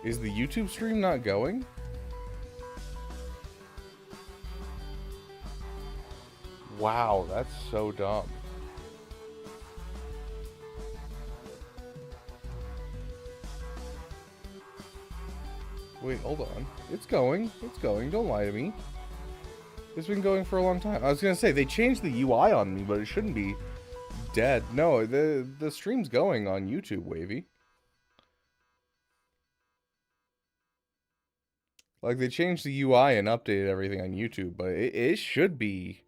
Is the YouTube stream not going? Wow, that's so dumb. Wait, hold on. It's going. It's going. Don't lie to me. It's been going for a long time. I was gonna say, they changed the UI on me, but it shouldn't be dead. No, the stream's going on YouTube, Wavy. Like, they changed the UI and updated everything on YouTube, but it should be.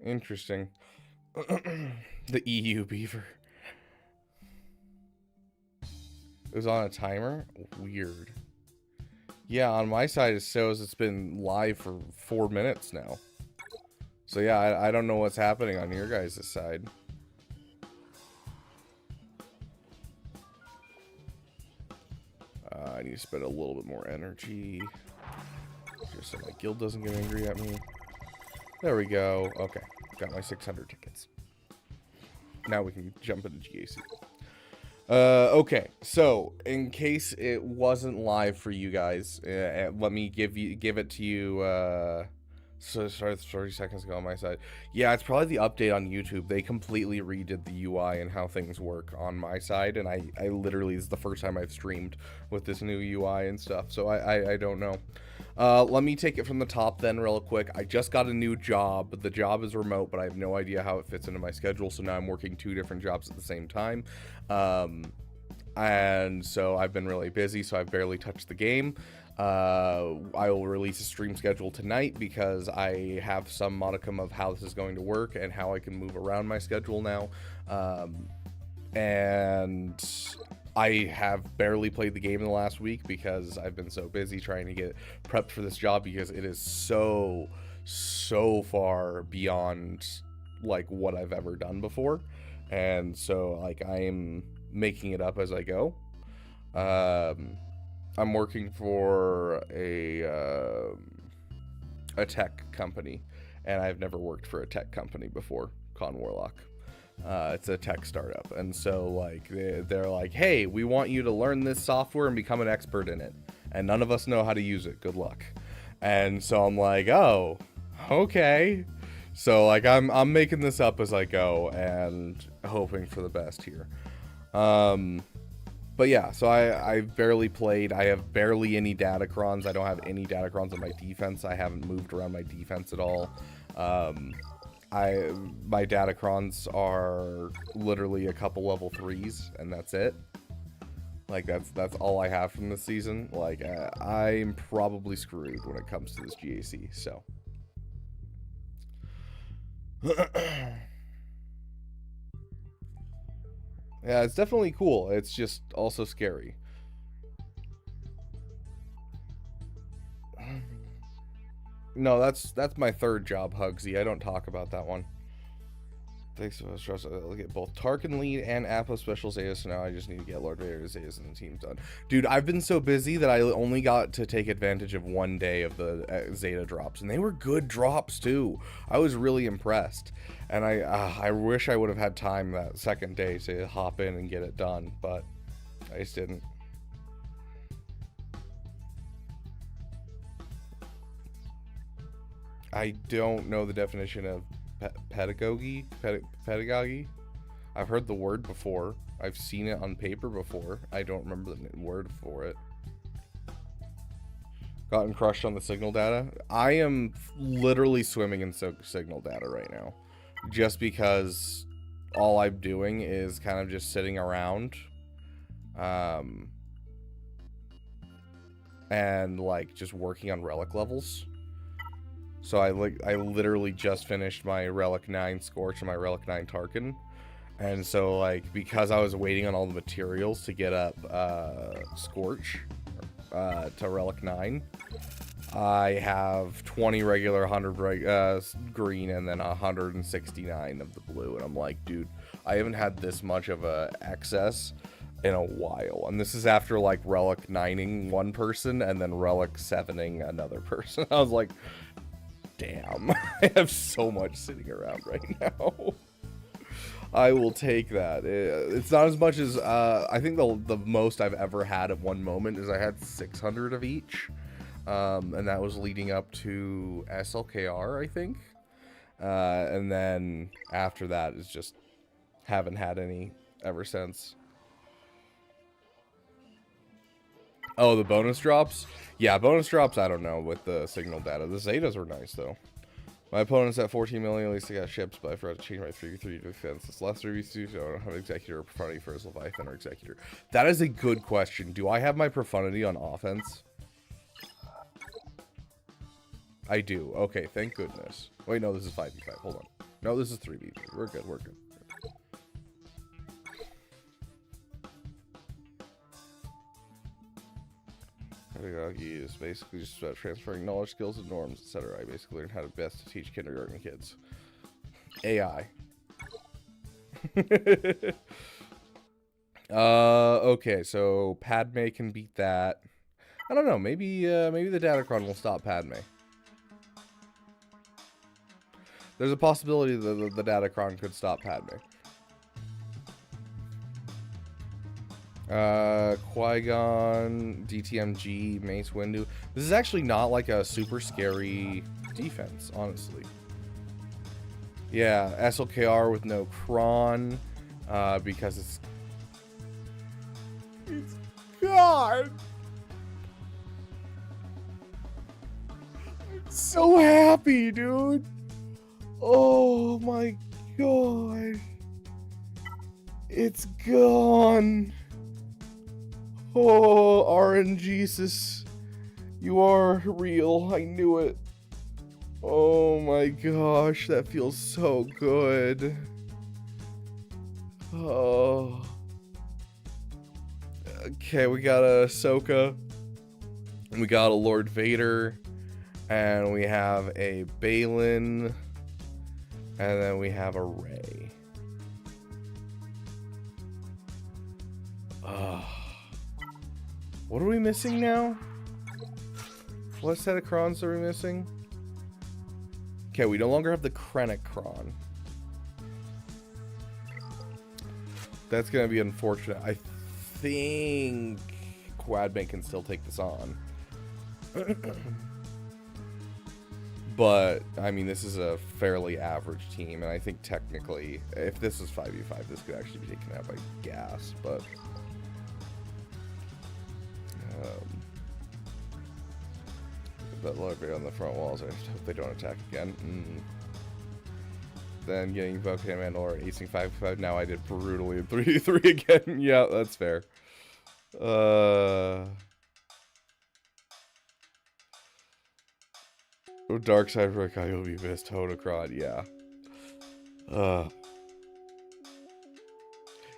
Interesting. The EU Beaver. It was on a timer? Weird. Yeah, on my side it shows it's been live for 4 minutes now. So yeah, I don't know what's happening on your guys' side. I need to spend a little bit more energy. Just so my guild doesn't get angry at me. There we go. Okay, got my 600 tickets. Now we can jump into GAC. Okay, so in case it wasn't live for you guys, let me give it to you. So sorry, 30 seconds ago on my side. Yeah, it's probably the update on YouTube. They completely redid the UI and how things work on my side, and I literally, this is the first time I've streamed with this new UI and stuff, so I don't know. Let me take it from the top then real quick. I just got a new job. The job is remote, but I have no idea how it fits into my schedule, so now I'm working 2 different jobs at the same time. And so I've been really busy, so I've barely touched the game. I will release a stream schedule tonight because I have some modicum of how this is going to work and how I can move around my schedule now. And I have barely played the game in the last week because I've been so busy trying to get prepped for this job because it is so far beyond like what I've ever done before. And so like I'm making it up as I go. I'm working for a tech company, and I've never worked for a tech company before, Con Warlock. It's a tech startup, and so like they're like, hey, we want you to learn this software and become an expert in it, and none of us know how to use it. Good luck. And so I'm like, oh, okay. So like I'm making this up as I go and hoping for the best here. But yeah, so I've barely played. I have barely any datacrons. I don't have any datacrons on my defense. I haven't moved around my defense at all. My datacrons are literally a couple level 3s, and that's it. Like that's all I have from this season. Like I'm probably screwed when it comes to this GAC. So. Yeah, it's definitely cool. It's just also scary. No, that's my 3rd job, Hugsy. I don't talk about that one. Thanks so much. I'll get both Tarkin lead and Apple special Zeus, so now I just need to get Lord Vader, Zeus, and the team done. Dude, I've been so busy that I only got to take advantage of 1 day of the Zeta drops, and they were good drops too. I was really impressed, and I wish I would have had time that 2nd day to hop in and get it done, but I just didn't. I don't know the definition of pedagogy. Pedagogy. I've heard the word before. I've seen it on paper before. I don't remember the word for it. Gotten crushed on the signal data. I am literally swimming in signal data right now, just because all I'm doing is kind of just sitting around, and like just working on relic levels. So I literally just finished my Relic 9 Scorch and my Relic 9 Tarkin. And so like because I was waiting on all the materials to get up Scorch to Relic 9, I have 20 regular, 100 green, and then 169 of the blue. And I'm like, dude, I haven't had this much of a excess in a while. And this is after like Relic 9ing one person and then Relic 7ing another person. I was like, Damn. I have so much sitting around right now. I will take that. It's not as much as, I think the most I've ever had at one moment is I had 600 of each. And that was leading up to SLKR, I think. And then after that is just haven't had any ever since. Oh, the bonus drops? Yeah, bonus drops, I don't know, with the signal data. The Zetas were nice, though. My opponent's at 14 million, at least I got ships, but I forgot to change my 3-3 defense. It's less 3v2, so I don't have Executor or Profundity for his Leviathan or Executor. That is a good question. Do I have my Profundity on offense? I do. Okay, thank goodness. Wait, no, this is 5v5. Hold on. No, this is 3v3. We're good, we're good. Pedagogy is basically just about transferring knowledge, skills, and norms, etc. I basically learned how to best to teach kindergarten kids. AI. Okay, so Padme can beat that. I don't know, maybe the Datacron will stop Padme. There's a possibility that the Datacron could stop Padme. Qui-Gon, DTMG, Mace Windu. This is actually not like a super scary defense, honestly. Yeah, SLKR with no Kron, because it's gone. I'm so happy, dude. Oh my god. It's gone. Oh, RNGesus. You are real. I knew it. Oh my gosh, that feels so good. Oh. Okay, we got a Ahsoka. We got a Lord Vader. And we have a Balin. And then we have a Rey. What are we missing now? What set of Krons are we missing? Okay, we no longer have the Krennic Kron. That's gonna be unfortunate. I think Quadbank can still take this on. But, I mean, this is a fairly average team, and I think technically, if this is 5v5, this could actually be taken out by gas, but... that Lord Vader on the front walls, I hope they don't attack again. Then getting Invoked Mandalore and acing 5v5, now I did brutally in 3v3 again. Yeah, that's fair. Dark Side for a Coyote missed Hodocron, yeah.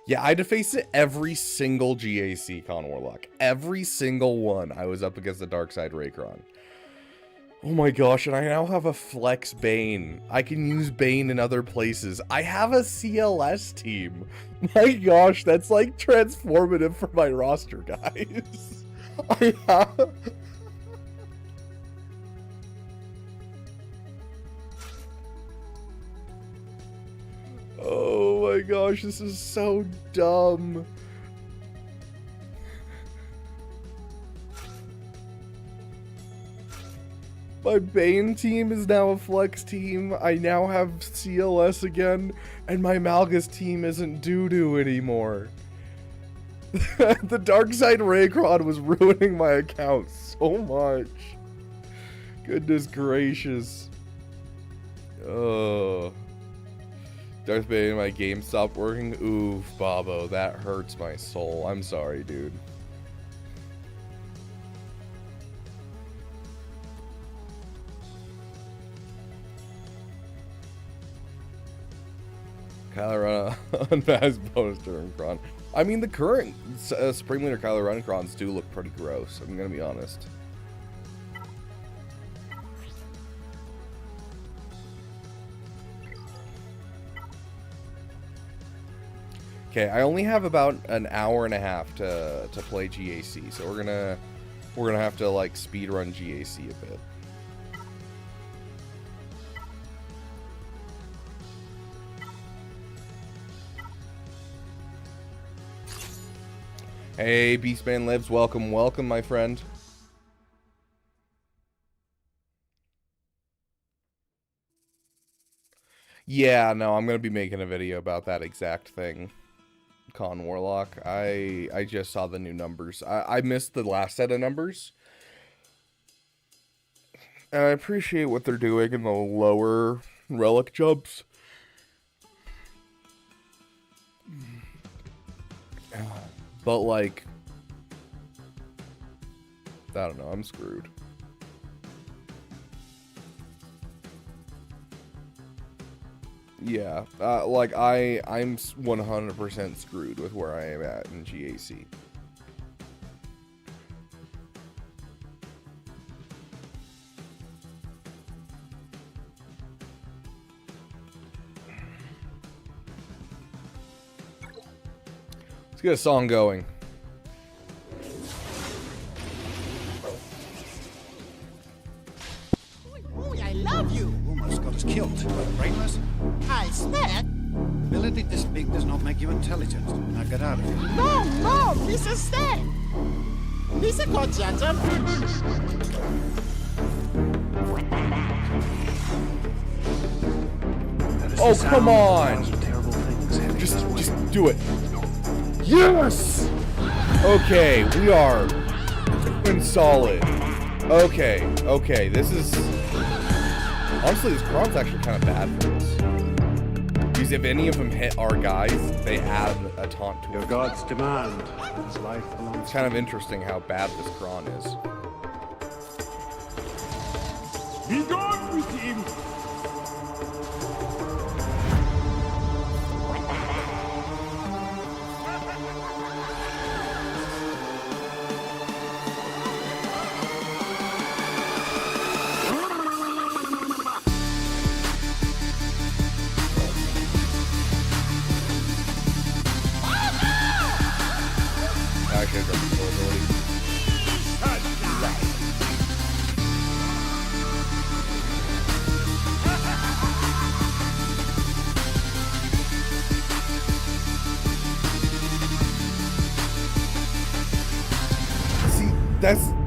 Yeah, I had to face it every single GAC Con Warlock. Every single one I was up against the Dark Side Raycron. Oh my gosh, and I now have a Flex Bane. I can use Bane in other places. I have a CLS team. My gosh, that's like transformative for my roster, guys. I have... Oh my gosh, this is so dumb. My Bane team is now a Flex team. I now have CLS again, and my Malgus team isn't doo-doo anymore. The Darkside Raycron was ruining my account so much. Goodness gracious. Oh. Darth Bane, my game stopped working. Oof, Bobo, that hurts my soul. I'm sorry, dude. Kylo Ren unmasked bonus during Kron. I mean, the current Supreme Leader Kylo Ren Krons do look pretty gross. I'm gonna be honest. Okay, I only have about an hour and a half to play GAC, so we're gonna have to like speed run GAC a bit. Hey, Beastman Lives, welcome, welcome, my friend. Yeah, no, I'm gonna be making a video about that exact thing. Con Warlock. I just saw the new numbers. I missed the last set of numbers. And I appreciate what they're doing in the lower relic jumps. But, like, I don't know, I'm screwed. Yeah, like, I'm 100% screwed with where I am at in GAC. Let's get a song going. I love you. Almost got us killed. Brainless? I swear. Ability this big does not make you intelligent. Now get out of here. No, no, Mr. Stan. Mr. Kojajan. Oh, come on! Just do it. Yes! Okay, we are doing solid. Okay, this is... Honestly, this Kron's actually kind of bad for us. Because if any of them hit our guys, they add a taunt to it. Your gods demand his life belongs. It's kind of interesting how bad this Kron is. Be gone with him! Actually, I dropped the ability. See,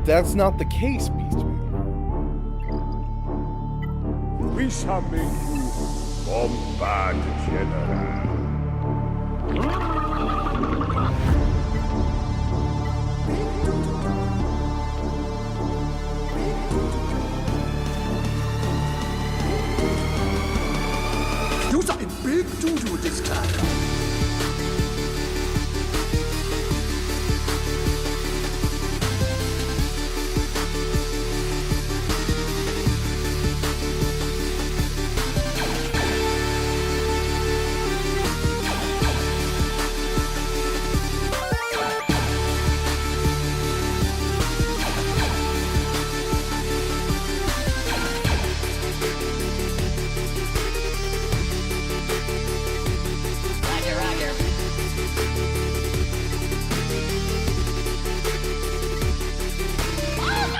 that's not the case, Beastman. We shall make you Bombard General. You got a big doo-doo this time. Roger, roger. Oh, no!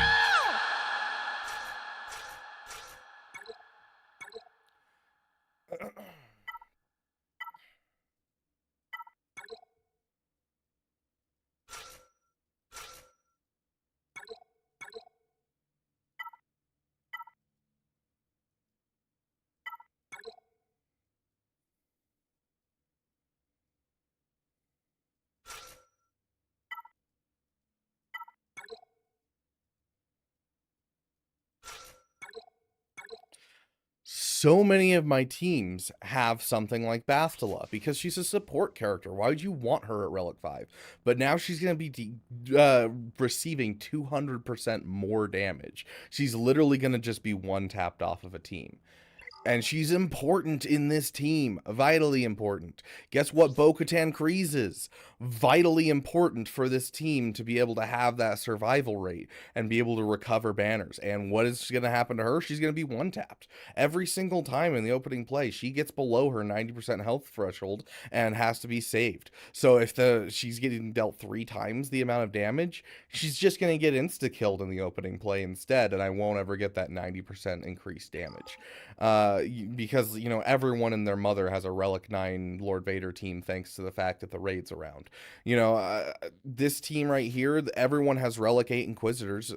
So many of my teams have something like Bastila because she's a support character. Why would you want her at Relic 5? But now she's going to be receiving 200% more damage. She's literally going to just be one tapped off of a team. And she's important in this team. Vitally important. Guess what Bo-Katan Kryze is? Vitally important for this team to be able to have that survival rate and be able to recover banners. And what is going to happen to her? She's going to be one-tapped. Every single time in the opening play, she gets below her 90% health threshold and has to be saved. So if she's getting dealt 3 times the amount of damage, she's just going to get insta-killed in the opening play instead, and I won't ever get that 90% increased damage. because, you know, everyone and their mother has a Relic 9 Lord Vader team thanks to the fact that the raid's around. You know, this team right here, everyone has Relic 8 Inquisitors,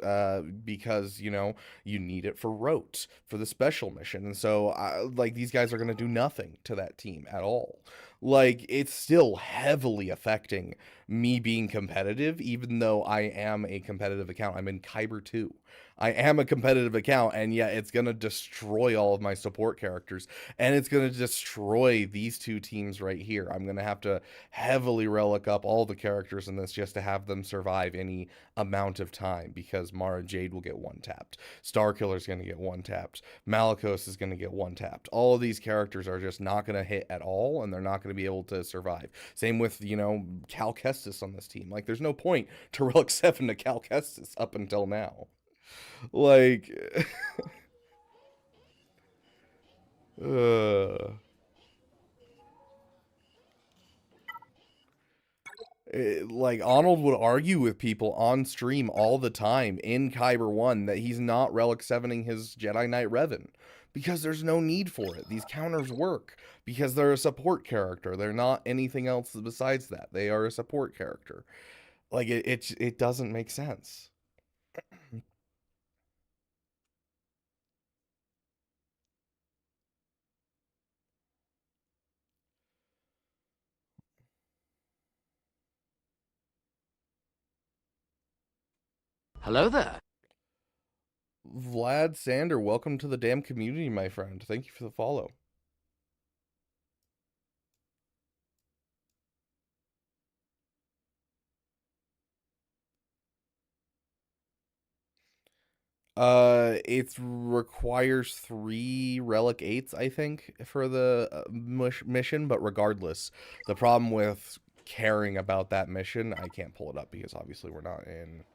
because, you know, you need it for Rote, for the special mission. And so, like, these guys are going to do nothing to that team at all. Like, it's still heavily affecting me being competitive, even though I am a competitive account. I'm in Kyber 2. I am a competitive account, and yet it's going to destroy all of my support characters, and it's going to destroy these two teams right here. I'm going to have to heavily relic up all the characters in this just to have them survive any amount of time, because Mara Jade will get one-tapped. Starkiller's going to get one-tapped. Malicos is going to get one-tapped. All of these characters are just not going to hit at all, and they're not going to be able to survive. Same with, you know, Cal Kestis on this team. Like, there's no point to Relic 7 to Cal Kestis up until now. Like, like, Arnold would argue with people on stream all the time in Kyber 1 that he's not Relic 7ing his Jedi Knight Revan, because there's no need for it. These counters work because they're a support character. They're not anything else besides that. They are a support character. Like, it doesn't make sense. Hello there. Vlad Sander, welcome to the damn community, my friend. Thank you for the follow. It requires 3 Relic 8s, I think, for the mission, but regardless, the problem with caring about that mission, I can't pull it up because obviously we're not in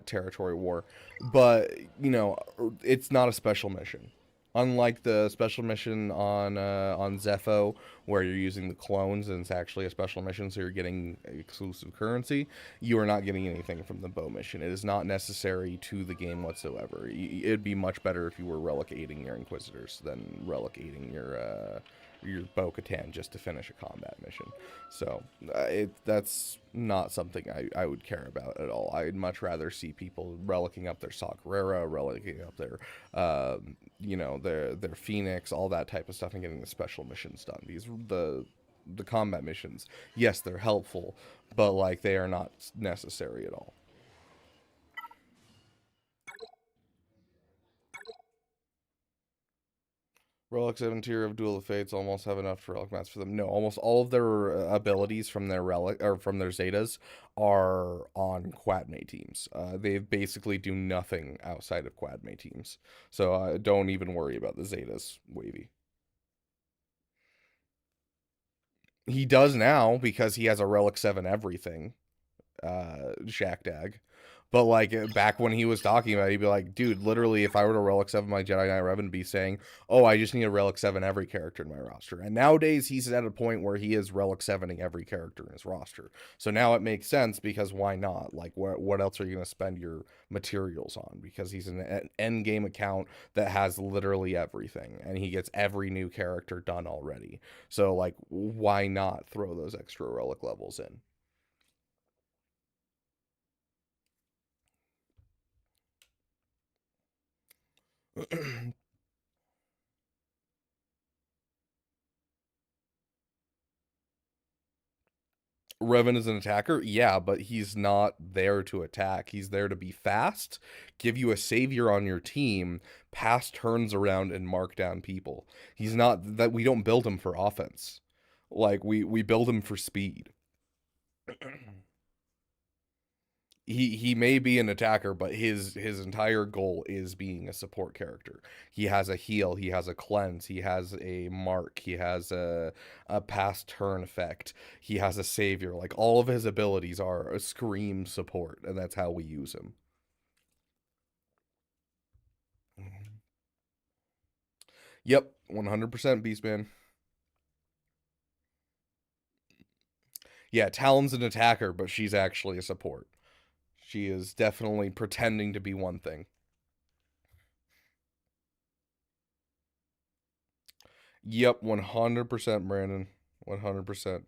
territory war, but, you know, it's not a special mission. Unlike the special mission on Zepho, where you're using the clones and it's actually a special mission, so you're getting exclusive currency, you are not getting anything from the bow mission. It is not necessary to the game whatsoever. It'd be much better if you were relicating your Inquisitors than relicating your Bo-Katan just to finish a combat mission. So that's not something I would care about at all. I'd much rather see people relicking up their Saw Gerrera, relicking up their you know, their Phoenix, all that type of stuff, and getting the special missions done. These the combat missions, yes, they're helpful, but like, they are not necessary at all. Relic 7 tier of Duel of Fates almost have enough for relic mats for them. No, almost all of their abilities from their relic or from their Zetas are on Quadmate teams. They basically do nothing outside of Quadmate teams. So don't even worry about the Zetas, Wavy. He does now because he has a Relic 7 everything. Shakdag. But, like, back when he was talking about it, he'd be like, dude, literally, if I were to Relic 7 my Jedi Knight Revan, be saying, oh, I just need a Relic 7 every character in my roster. And nowadays, he's at a point where he is Relic 7ing every character in his roster. So now it makes sense, because why not? Like, what else are you going to spend your materials on? Because he's an endgame account that has literally everything, and he gets every new character done already. So, like, why not throw those extra Relic levels in? Revan is an attacker, yeah, but he's not there to attack. He's there to be fast, give you a savior on your team, pass turns around, and mark down people. He's not that. We don't build him for offense. Like, we build him for speed. He may be an attacker, but his entire goal is being a support character. He has a heal, he has a cleanse, he has a mark, he has a pass turn effect, he has a savior. Like, all of his abilities are a scream support, and that's how we use him. Yep, 100% Beastman. Yeah, Talon's an attacker, but she's actually a support. She is definitely pretending to be one thing. Yep, 100%, Brandon. 100%.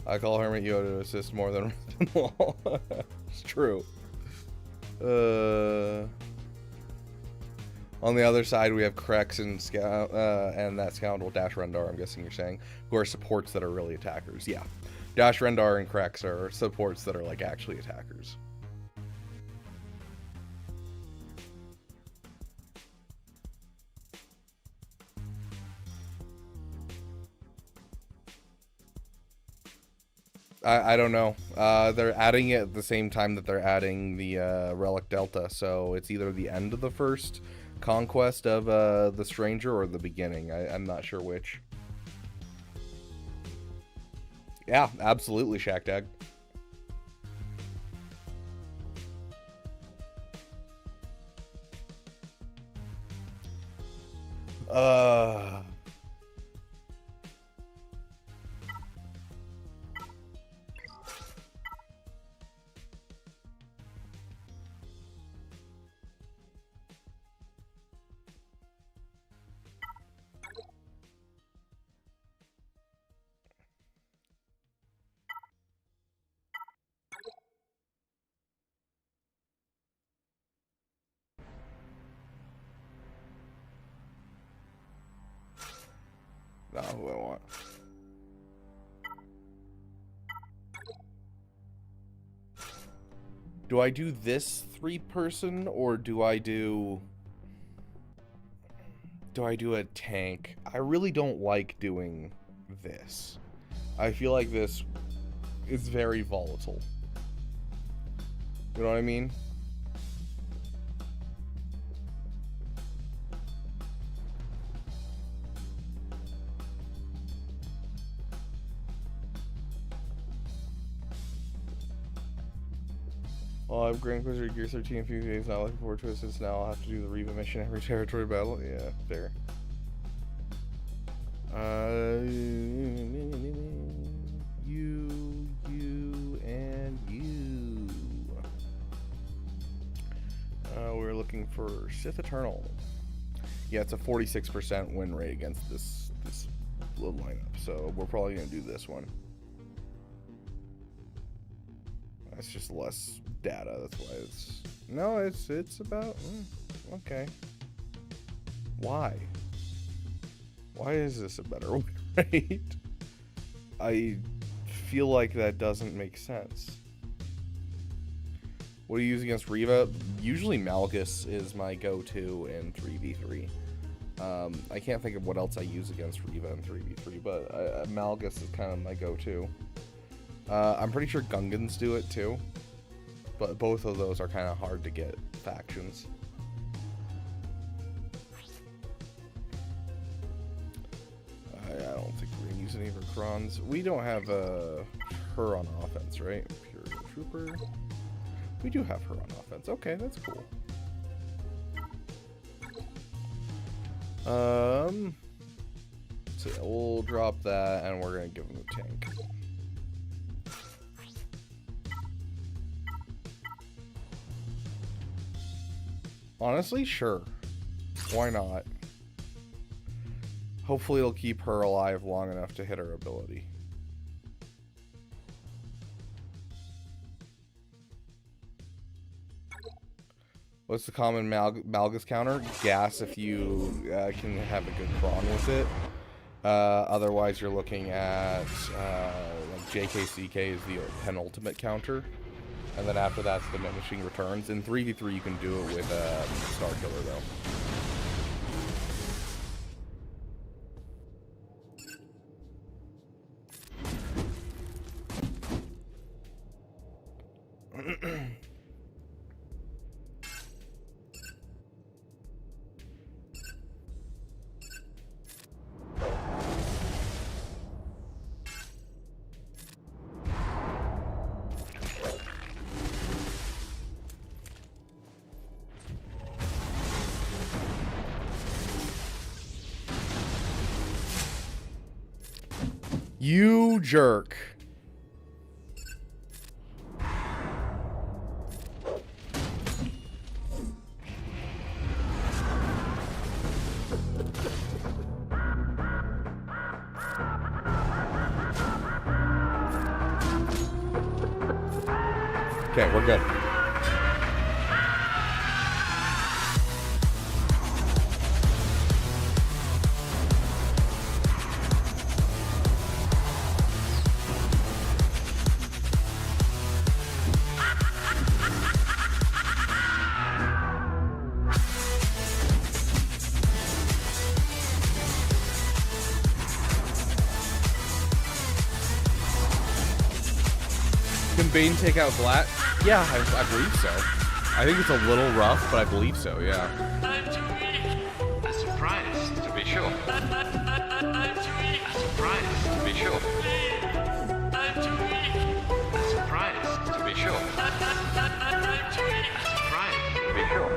I call Hermit Yoda to assist more than Law. It's true. On the other side, we have Krex and that scoundrel Dash Rendar, I'm guessing you're saying, who are supports that are really attackers. Yeah. Dash Rendar and Krex are supports that are like actually attackers. I don't know. They're adding it at the same time that they're adding the Relic Delta, so it's either the end of the first conquest of the Stranger or the beginning. I'm not sure which. Yeah, absolutely, Shaqtag. Not who I want. Do I do this 3-person or do I do a tank? I really don't like doing this. I feel like this is very volatile. You know what I mean? Well, I'm Grand Inquisitor Gear 13 in a few days. Not looking forward to it since now I'll have to do the Reva mission every territory battle. Yeah, fair. You, and you. We're looking for Sith Eternal. Yeah, it's a 46% win rate against this little lineup, so we're probably gonna do this one. That's just less data. That's why it's no. It's about okay. Why is this a better win rate? I feel like that doesn't make sense. What do you use against Reva? Usually Malgus is my go-to in 3v3. I can't think of what else I use against Reva in 3v3, but Malgus is kind of my go-to. I'm pretty sure Gungans do it too, but both of those are kind of hard to get factions. I don't think we're gonna use any of her Krons. We don't have her on offense, right? Pure Trooper. We do have her on offense. Okay, that's cool. So yeah, we'll drop that, and we're gonna give him a tank. Honestly, sure. Why not? Hopefully it'll keep her alive long enough to hit her ability. What's the common Malgus counter? Gas if you can have a good cron with it. Otherwise you're looking at like JKCK is the penultimate counter. And then after that's diminishing returns. In 3v3 you can do it with Star Killer though. You jerk. Okay, we're good. Can Bane take out Glat? Yeah, I believe so. I think it's a little rough, but I believe so, yeah. A surprise, to be sure. A surprise, to be sure. A surprise, to be sure. A surprise, to be sure.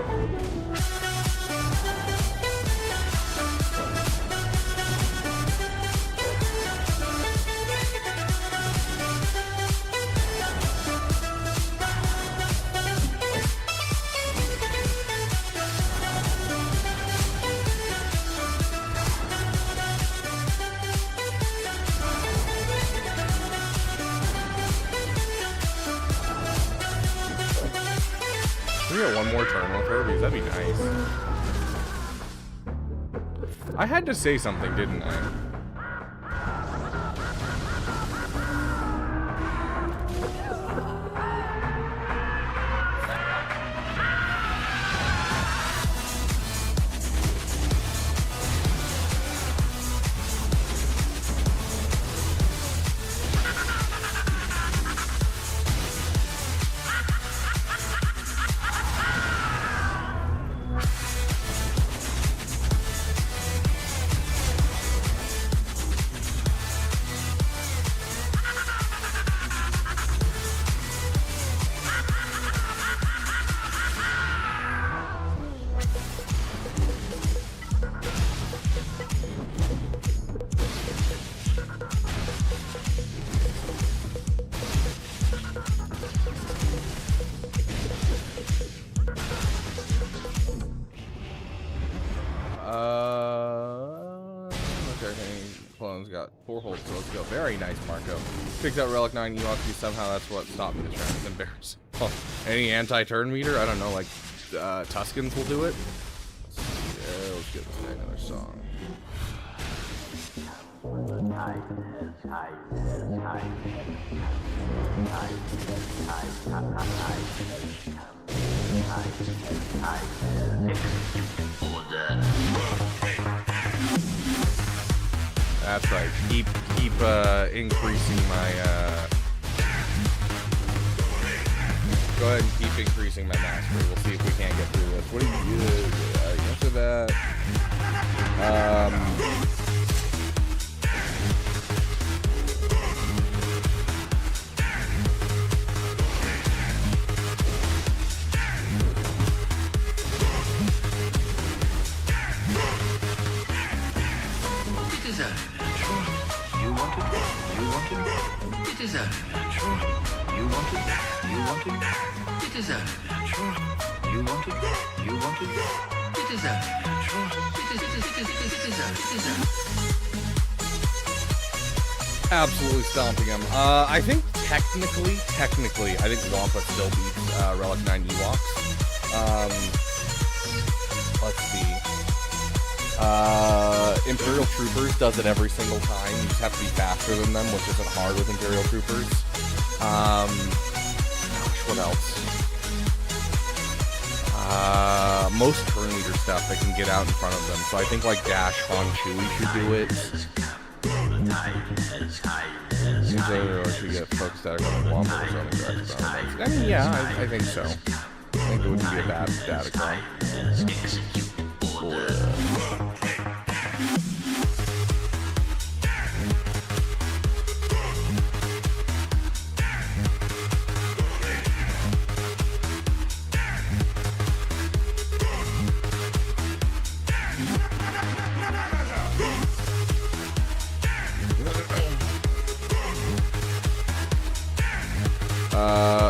We got one more turn with her because that'd be nice. I had to say something, didn't I? Clones got 4 holds, so let's go. Very nice, Marco. Picked out Relic 9 Ewoks, somehow that's what stopped me this round. It's embarrassing. Oh, any anti-turn meter? I don't know, like, Tuskens will do it. Yeah, let's get this guy another song. That's right. Keep increasing my go ahead and keep increasing my mastery. We'll see if we can't get through this. What do you do? Answer that. It is only natural. You want it. You want it. It is only natural. You want it. You want it. It is only natural. It is only. Absolutely stomping him. I think technically, I think Wampa still beats Relic 9 Ewoks. Let's see. Imperial Troopers does it every single time. You just have to be faster than them, which isn't hard with Imperial Troopers. What else? Most turn leader stuff, they can get out in front of them. So I think like Dash, Han, Chewie should do it. Seems like we should get focused out on Wampa or something. I mean, yeah, I think so. I think it wouldn't be a bad Datacron.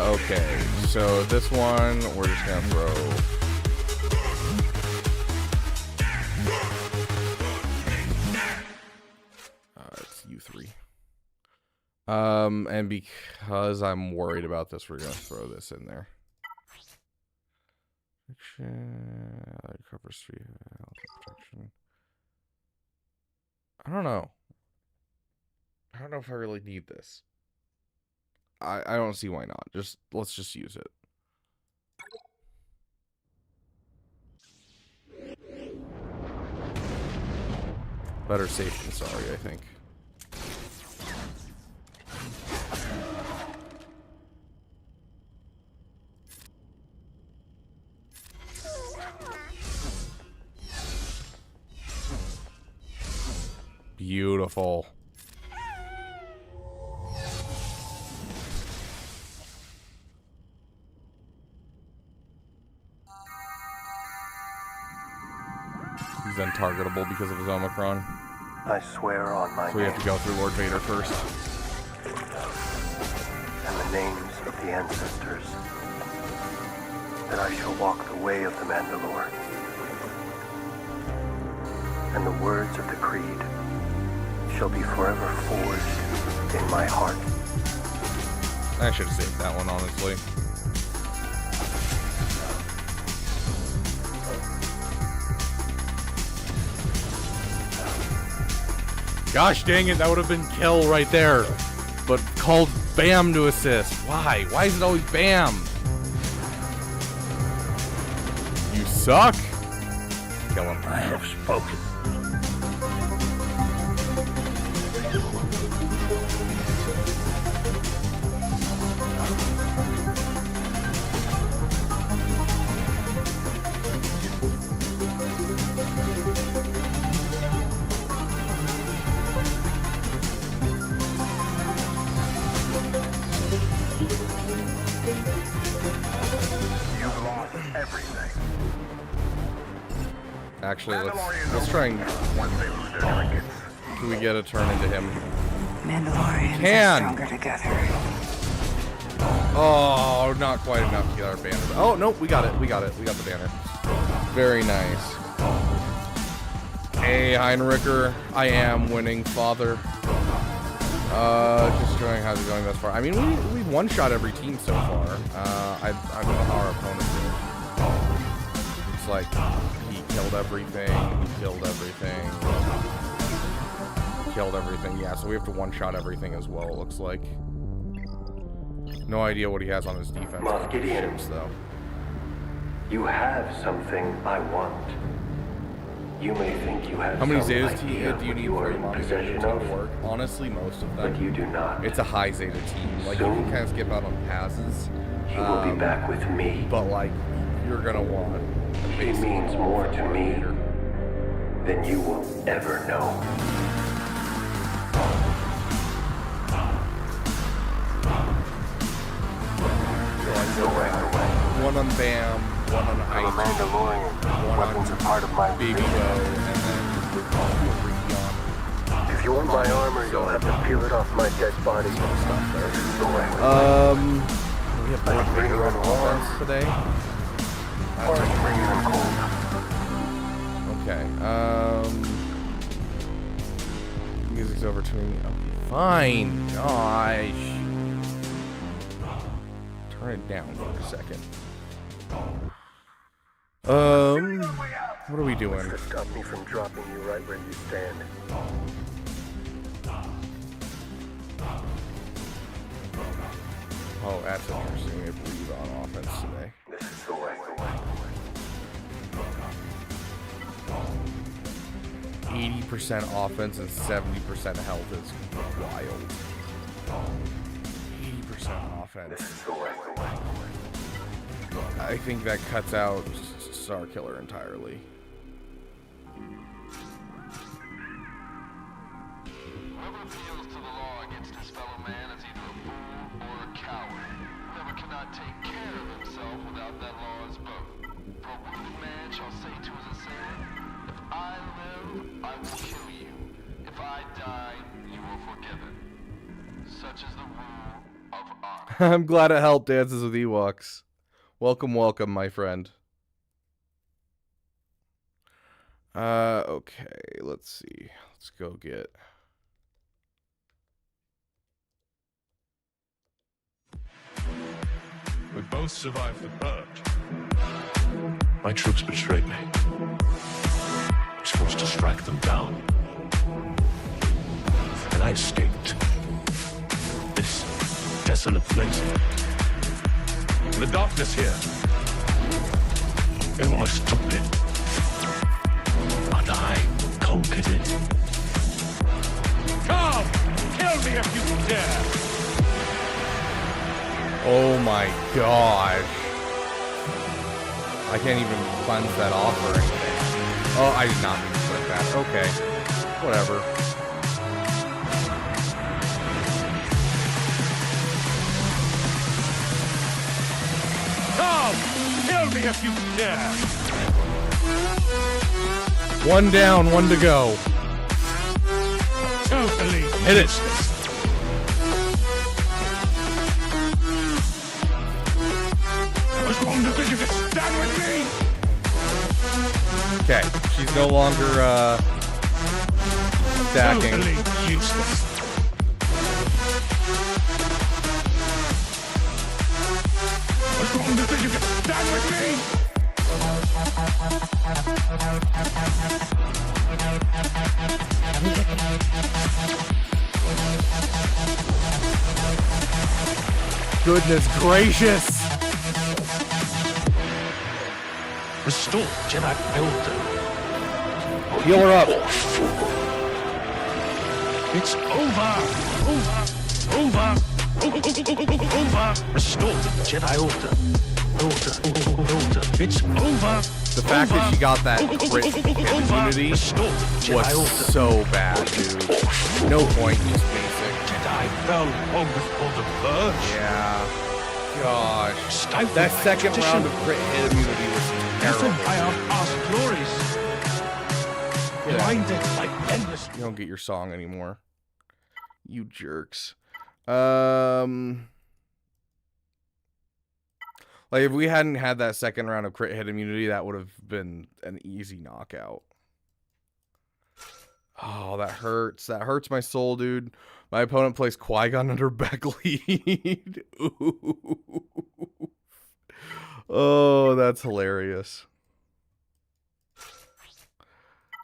Okay, so this one, we're just gonna throw... it's U3. And because I'm worried about this, we're gonna throw this in there. Covers 3 protection. I don't know. I don't know if I really need this. I don't see why not. Let's just use it. Better safe than sorry, I think. Beautiful. He's untargetable because of his Omicron. I swear on my So we name have to go through Lord Vader first. and the names of the ancestors that I shall walk the way of the Mandalore. And the words of the creed shall be forever forged in my heart. I should have saved that one, honestly. Gosh dang it, that would have been kill right there. But called Bam to assist. Why? Why is it always Bam? You suck. Kill him. I have spoken. You've lost everything. Actually, let's try and... Can we get a turn into him? Mandalorians Can. are stronger together. Oh, not quite enough to get our banner. Oh, nope, we got it. We got it. We got the banner. Very nice. Hey, Heinricher. I am winning, father. Just showing how's it going thus far. I mean, we've one-shot every team so far. I don't know how our opponent did. It's like, he killed everything, he killed everything. Killed everything, yeah, so we have to one-shot everything as well, it looks like. No idea what he has on his defense. Moff Gideon. Ships, though. You have something I want. You may think you have How many some Zetas idea do you what need you for are a in Monty possession to of, work? Honestly, most of them. but you do not. It's a high Zeta team. Like, you can kind of skip out on passes. He will be back with me. But, like, you're gonna want a He basic means more to me coordinator. than you will ever know. One on Bam, one on I'm a Ice, Mandalorian. one Weapons on are part of my Baby Bo, religion. and then Rion. If you want my armor, you'll have to peel it off my dead body. Stuff there. This is the way. We have Lord Vader on offense today. Or I can bring you in cold. Okay, music's over to me. Okay, fine. Gosh. Turn it down for a second. What are we doing? To stop me from dropping you right where you stand. Oh, that's interesting. We have Reed on offense today. This is the way. 80% offense and 70% health is wild. 80% offense. This is the way. I think that cuts out Star Killer entirely. Whoever appeals to the law against his fellow man is either a fool or a coward. Whoever cannot take care of himself without that law is both. For a wounded man shall say to his assailant, if I live, I will kill you. If I die, you will forgive it. Such is the rule of honor. I'm glad it helped Dances with Ewoks. Welcome, welcome, my friend. Okay, let's see. Let's go get... both survived the purge. My troops betrayed me. I was forced to strike them down. And I escaped. This desolate place. The darkness here. It was took it. But I conquered it. Come! Kill me if you dare! Oh my gosh. I can't even cleanse that off or anything. Oh, I did not mean to click that. Okay. Whatever. Come! Kill me if you dare! One down, one to go. Totally Hit it. useless. I was wrong to think you could stand with me! Okay, she's no longer, stacking. Totally useless. I was wrong to think you could stand with me! Goodness gracious! Restore Jedi Elder. Heal her up. It's over. Over. Restore the Jedi Order. Order. It's over. The fact that she got that crit immunity Restore the Jedi was Order. so bad, dude. No point, just basic. Jedi fell long before the purge. Yeah. Gosh. Stifled That by second tradition. round of crit hit immunity was Driven by terrible. our past glories. Yeah. Blinded by endless. You don't get your song anymore. You jerks. Like, if we hadn't had that second round of crit hit immunity, that would have been an easy knockout. Oh, that hurts. That hurts my soul, dude. My opponent plays Qui-Gon under Backlead. Ooh. Oh, that's hilarious.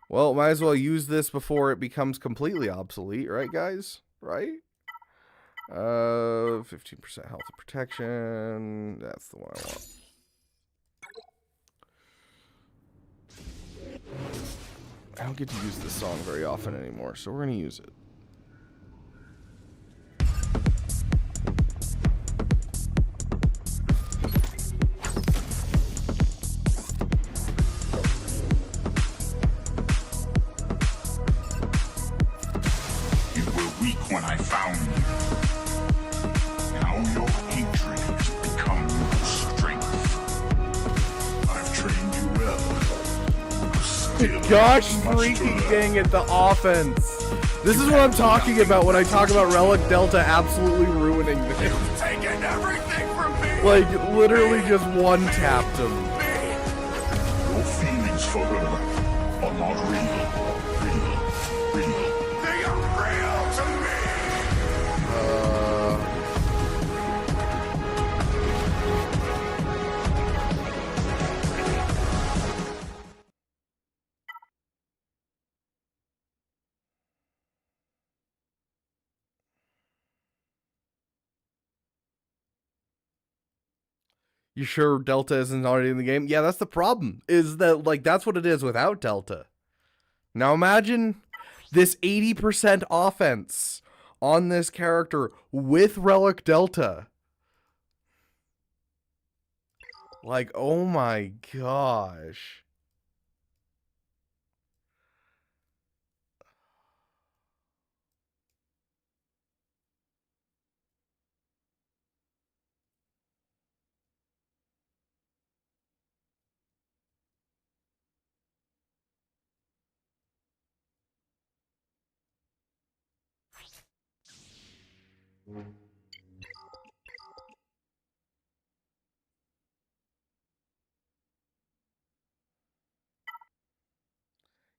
Well, might as well use this before it becomes completely obsolete, right, guys? Right? 15% health and protection. That's the one I want. I don't get to use this song very often anymore, so we're going to use it. You were weak when I found you. Now your hatred has become your strength. I've trained you well. Still Gosh much to freaking learn. dang it, the offense. This is what I'm talking about when I talk about Relic Delta absolutely ruining this. You've taken everything from me. Like, literally just one-tapped him. Your feelings for her are not real. They are real to me. You sure Delta isn't already in the game? Yeah, that's the problem. Is that, like, that's what it is without Delta. Now imagine this 80% offense on this character with Relic Delta. Like, oh my gosh.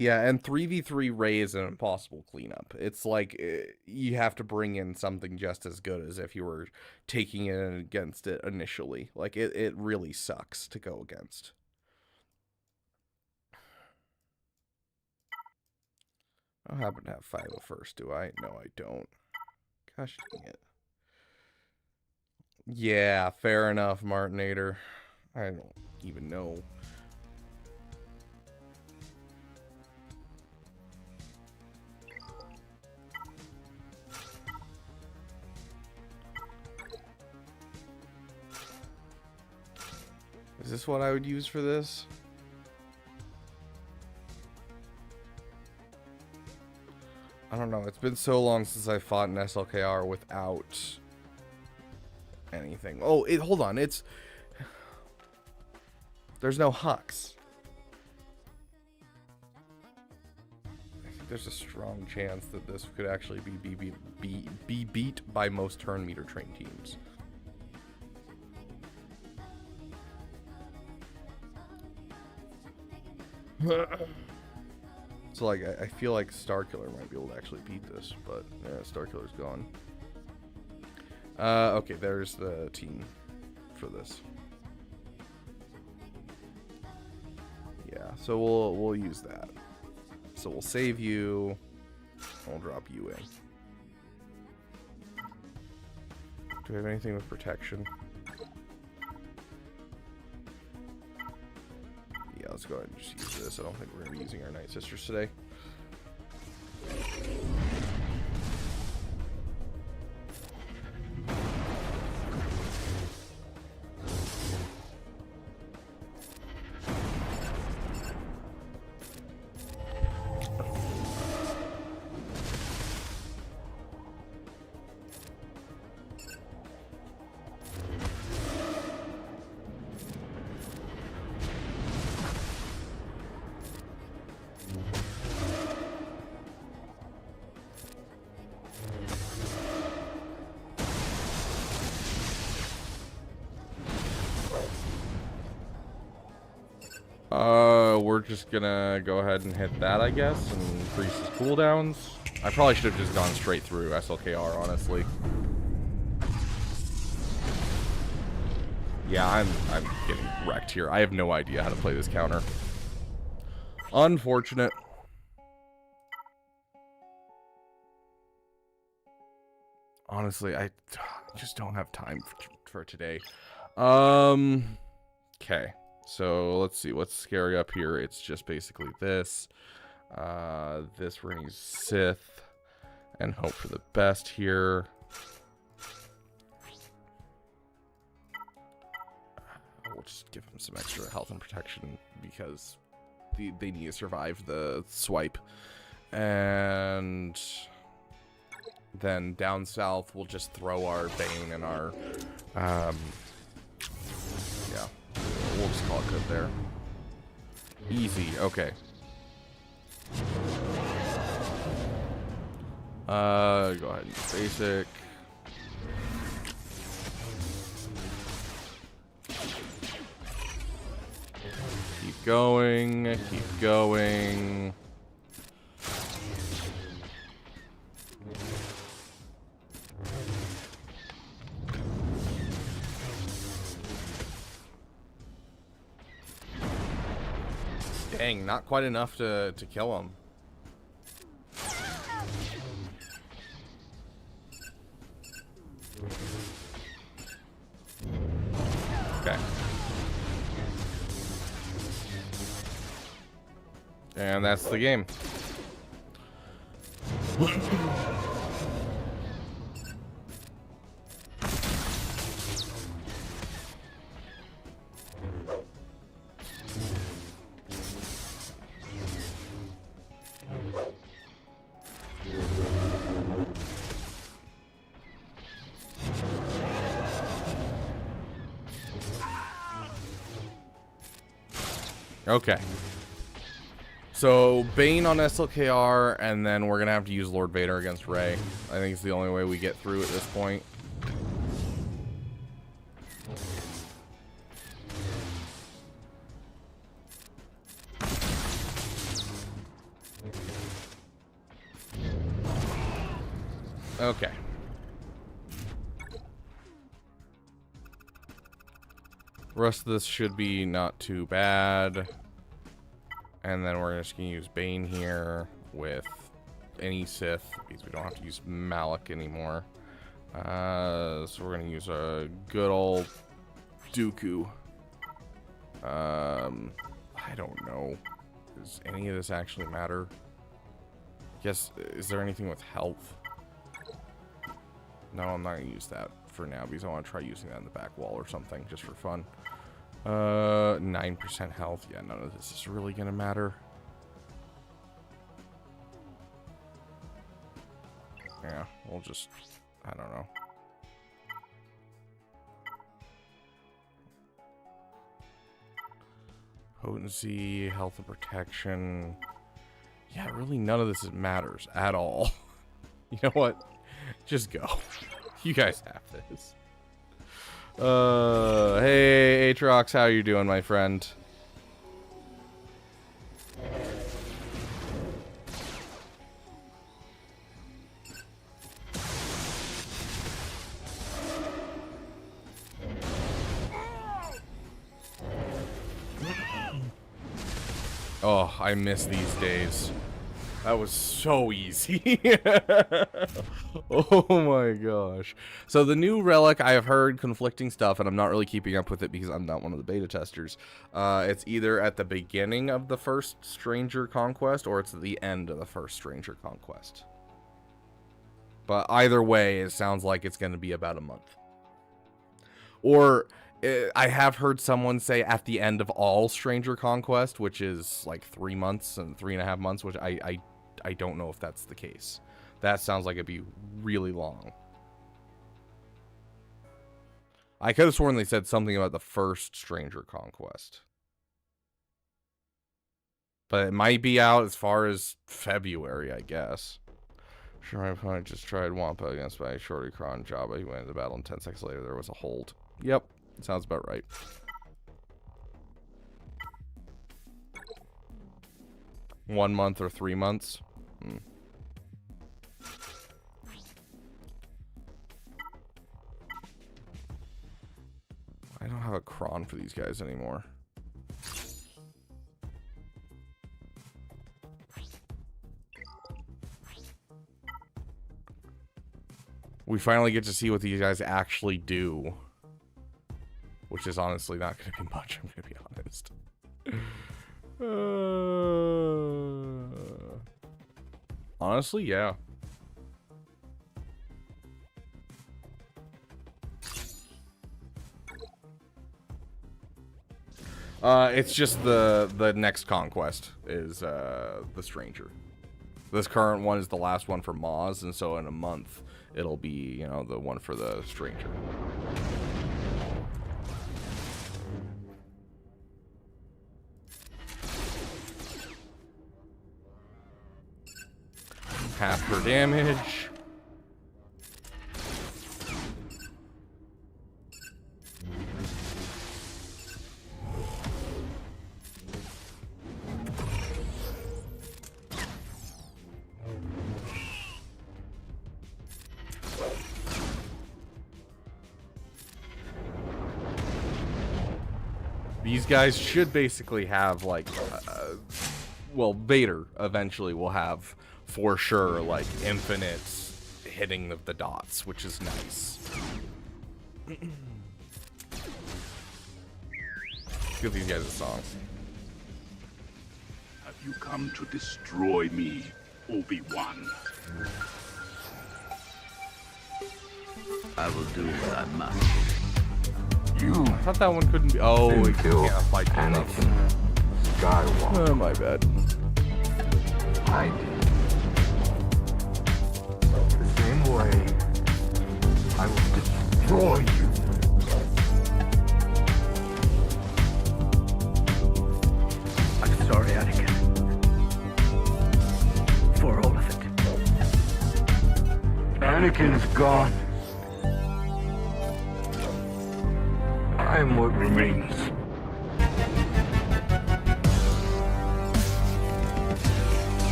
Yeah, and 3v3 Ray is an impossible cleanup. It's like you have to bring in something just as good as if you were taking it against it initially. Like, it really sucks to go against. I don't happen to have 501st, do I? No, I don't. Gosh dang it. Yeah, fair enough, Martinator. I don't even know. Is this what I would use for this? I don't know. It's been so long since I fought an SLKR without anything. Oh, hold on. There's no Hux. I think there's a strong chance that this could actually be beat by most turn meter train teams. So, like, I feel like Starkiller might be able to actually beat this, but yeah, Starkiller's gone. Okay, there's the team for this. Yeah, so we'll use that. So we'll save you. We'll drop you in. Do we have anything with protection? Yeah, let's go ahead and just use this. I don't think we're going to be using our Night Sisters today. We're just gonna go ahead and hit that, I guess, and increase his cooldowns. I probably should have just gone straight through SLKR, honestly. Yeah, I'm getting wrecked here. I have no idea how to play this counter. Unfortunate. Honestly, I just don't have time for today. Okay. So let's see what's scary up here. It's just basically this. This we're gonna use Sith and hope for the best here. We'll just give them some extra health and protection because they need to survive the swipe. And then down south, we'll just throw our Bane and our yeah. We'll just call it good there. Easy, okay. Go ahead and do basic. Keep going, keep going. Dang, not quite enough to kill him. Okay. And that's the game. Okay. So, Bane on SLKR, and then we're going to have to use Lord Vader against Rey. I think it's the only way we get through at this point. Okay. The rest of this should be not too bad. And then we're just going to use Bane here with any Sith, because we don't have to use Malik anymore. So we're going to use a good old Dooku. I don't know. Does any of this actually matter? Guess, is there anything with health? No, I'm not going to use that for now because I want to try using that in the back wall or something just for fun. 9% health. Yeah, none of this is really going to matter. Yeah, we'll just, I don't know. Potency, health and protection. Yeah, really none of this matters at all. You know what? Just go. You guys have this. Hey, Aatrox, how you doing, my friend? Oh, I miss these days. That was so easy. Oh my gosh. So the new relic, I have heard conflicting stuff, and I'm not really keeping up with it because I'm not one of the beta testers. It's either at the beginning of the first Stranger Conquest, or it's at the end of the first Stranger Conquest. But either way, it sounds like it's going to be about a month. Or I have heard someone say at the end of all Stranger Conquest, which is like 3 months and 3.5 months, which I don't know if that's the case. That sounds like it'd be really long. I could have sworn they said something about the first Stranger Conquest. But it might be out as far as February, I guess. Sure, my opponent just tried Wampa against my Shorty Cron Jabba. He went into battle, and 10 seconds later there was a hold. Yep, sounds about right. One month or 3 months? I don't have a cron for these guys anymore. We finally get to see what these guys actually do. Which is honestly not going to be much, I'm going to be honest. Honestly, yeah. It's just the next conquest is the Stranger. This current one is the last one for Maz, and so in a month it'll be, you know, the one for the Stranger. Half her damage. These guys should basically have, like, well, Vader eventually will have, for sure, like, infinite hitting of the dots, which is nice. Give these guys a song. Have you come to destroy me, Obi-Wan? I will do what I must. I thought that one couldn't be. Oh, it can't fight Anakin Skywalker. Oh, my bad. I did. The same way, I will destroy you. I'm sorry, Anakin. For all of it. Anakin's gone. I am what remains.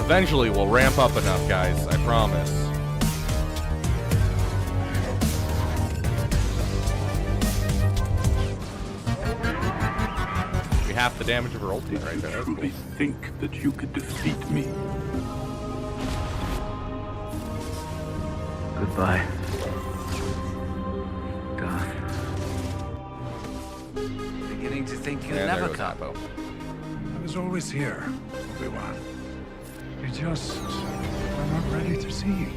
Eventually, we'll ramp up enough, guys. I promise. We half the damage of her ulti right there. That's cool. Truly think that you could defeat me? Goodbye, God. Beginning to think you'll Yeah, never there goes come. Appo. I was always here, Obi-Wan. You just are not ready to see.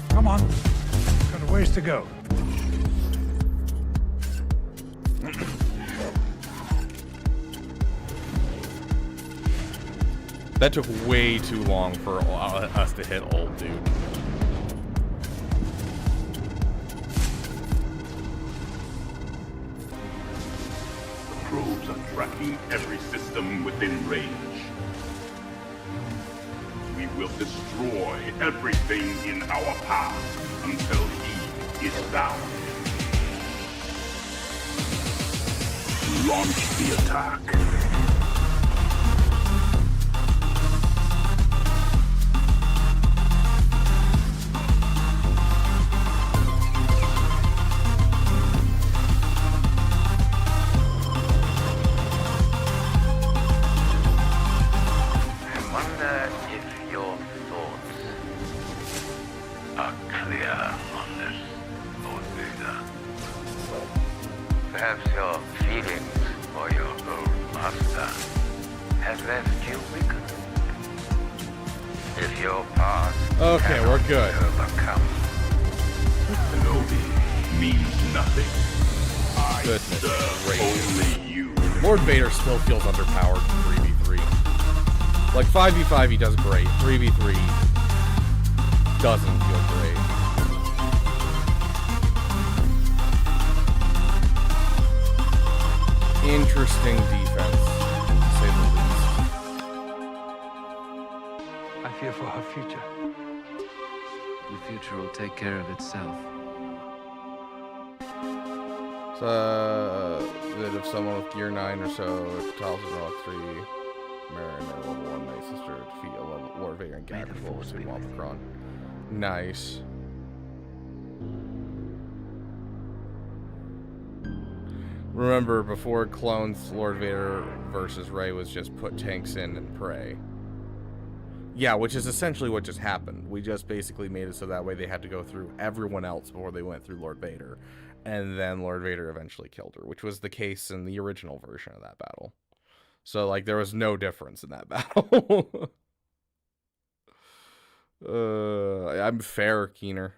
Come on. Got a ways to go. That took way too long for us to hit ult, dude. The probes are tracking every system within range. We will destroy everything in our path until he is down. Launch the attack. I wonder if your thoughts are clear on this, Lord Vader. Perhaps your feelings for your old master have left you weakened. If your past Okay, cannot we're good. be overcome, Kenobi means nothing. I Goodness serve gracious. only you. Lord Vader still feels underpowered in 3v3. Like 5v5 he does great. 3v3 doesn't feel great. Interesting defense, to say the least. I fear for her future. The future will take care of itself. That if someone with gear 9 or so, if Tal's in Rock 3, Mary and their level 1 Night Sister defeat a level Lord Vader and Gag with level 2 Wapacron. Nice. Remember, before clones, Lord Vader versus Rey was just put tanks in and pray. Yeah, which is essentially what just happened. We just basically made it so that way they had to go through everyone else before they went through Lord Vader. And then Lord Vader eventually killed her, which was the case in the original version of that battle. So, like, there was no difference in that battle. I'm fair, Keener.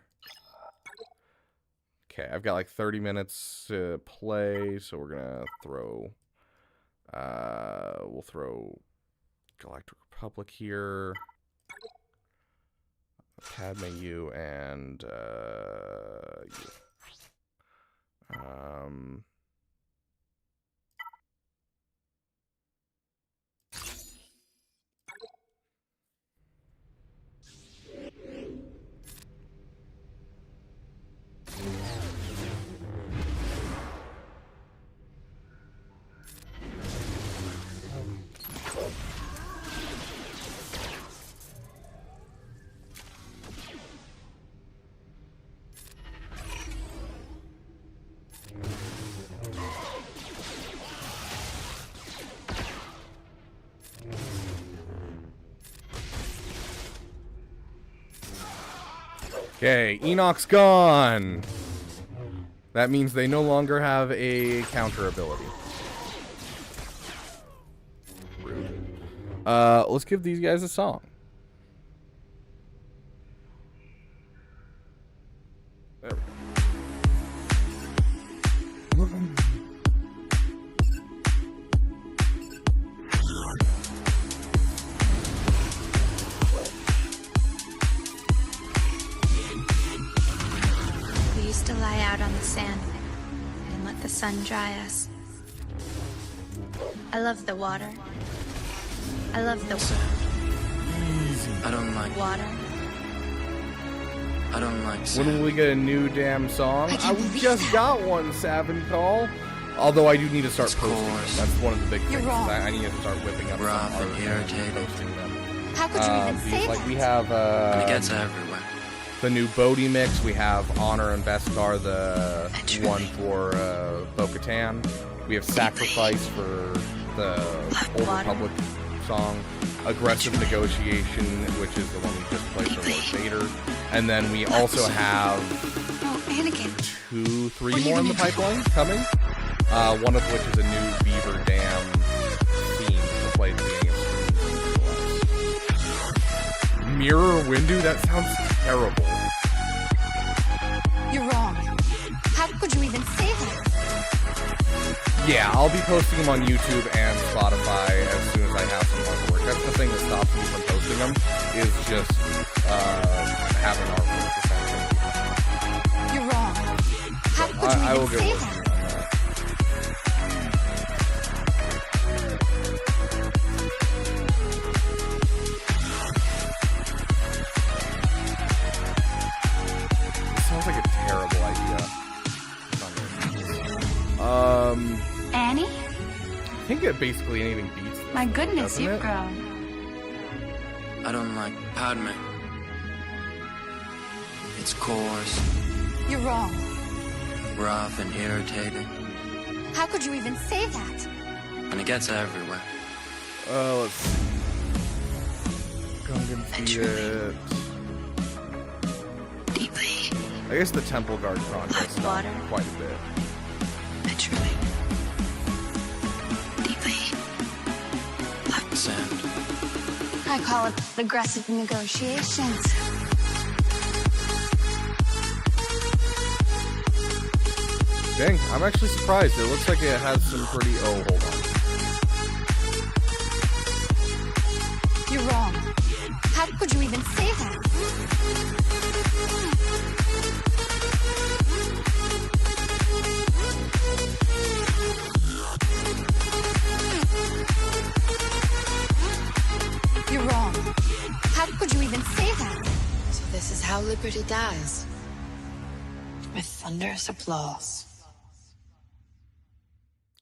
Okay, I've got like 30 minutes to play, so we're gonna throw, we'll throw Galactic Republic here, Padme, you, and, you. Okay, Enoch's gone. That means they no longer have a counter ability. Rude. Let's give these guys a song. There we go. We used to lie out on the sand and let the sun dry us. I love the water. I love the I don't like water. I don't like When sand. will we get a new damn song? We just got one, Savin Call. Although I do need to start It's posting them. coarse. That's one of the big You're things. wrong. I need to start whipping up some Rough art and and irritating. posting them. How could you even Because, say like, that? we have And it gets everywhere. the new Bodhi mix. We have Honor and Beskar, the Naturally. one for Bo-Katan. We have Sacrifice for the Old Water. Republic song. Aggressive Negotiation, which is the one we just played for Lord Vader. And then we also have Oh, Anakin. 2, 3 What are you more in the gonna do? pipeline coming. One of which is a new Beaver Dam theme to play at the beginning of Mirror Windu? That sounds terrible. You're wrong. How could you even say that? Yeah, I'll be posting them on YouTube and Spotify as soon as I have some artwork. That's the thing that stops me from posting them, is just having artwork, essentially. You're wrong. How could you I will even get say working that? on that. It sounds like a terrible idea. Annie? I think that basically anything beats this, My goodness, doesn't you've it? grown. I don't like Padme. It's coarse, You're wrong. rough, and irritating. How could you even say that? And it gets everywhere. Let's see. Go and feed it. Deeply. I guess the Temple Guard project's done Water. quite a bit. Naturally. Deeply. Sand. I call it aggressive negotiations. Dang, I'm actually surprised. It looks like it has some pretty... Oh, hold on. You're wrong. How could you even say that? You're wrong. How could you even say that? So this is how liberty dies. With thunderous applause.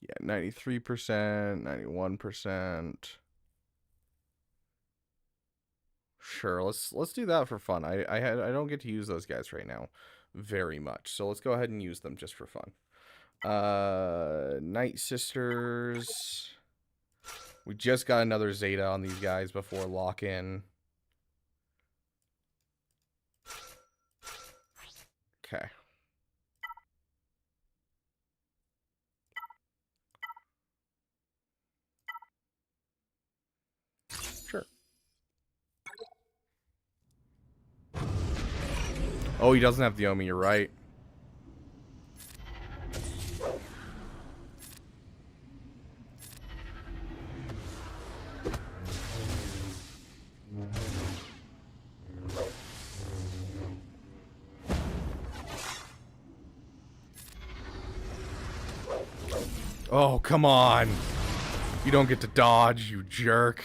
Yeah, 93%, 91%. Sure, let's do that for fun. I don't get to use those guys right now very much. So let's go ahead and use them just for fun. Night Sisters. We just got another Zeta on these guys before lock-in. Okay. Sure. Oh, he doesn't have the Omi, you're right. Oh, come on. You don't get to dodge, you jerk.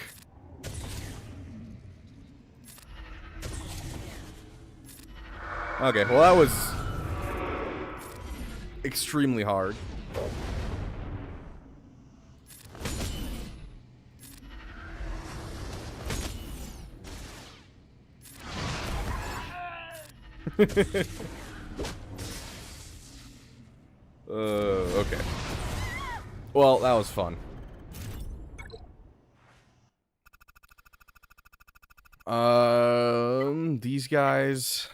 Okay, well that was extremely hard. Okay. Well, that was fun. These guys.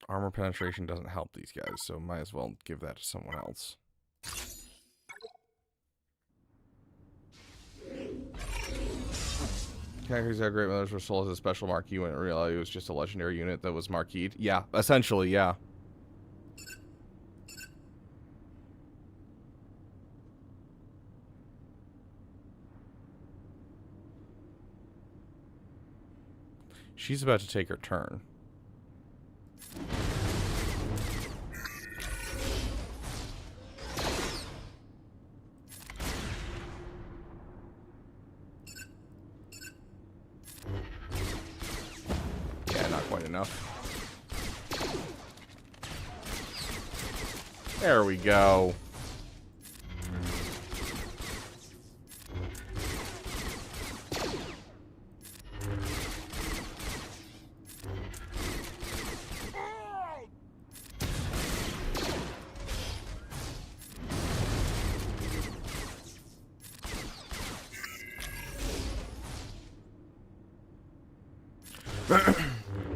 Armor penetration doesn't help these guys, so might as well give that to someone else. Characters have great mothers were sold as a special marquee when in reality it was just a legendary unit that was marqueed. Yeah, essentially, yeah. She's about to take her turn. enough. There we go.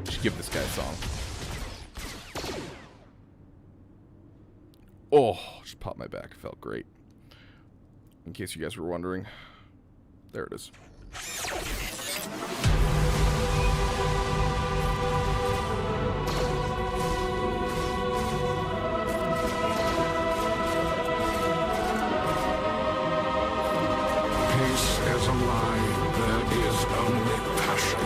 Just give this guy a song. Oh, just popped my back. It felt great. In case you guys were wondering. There it is. Peace is a lie. There is only passion.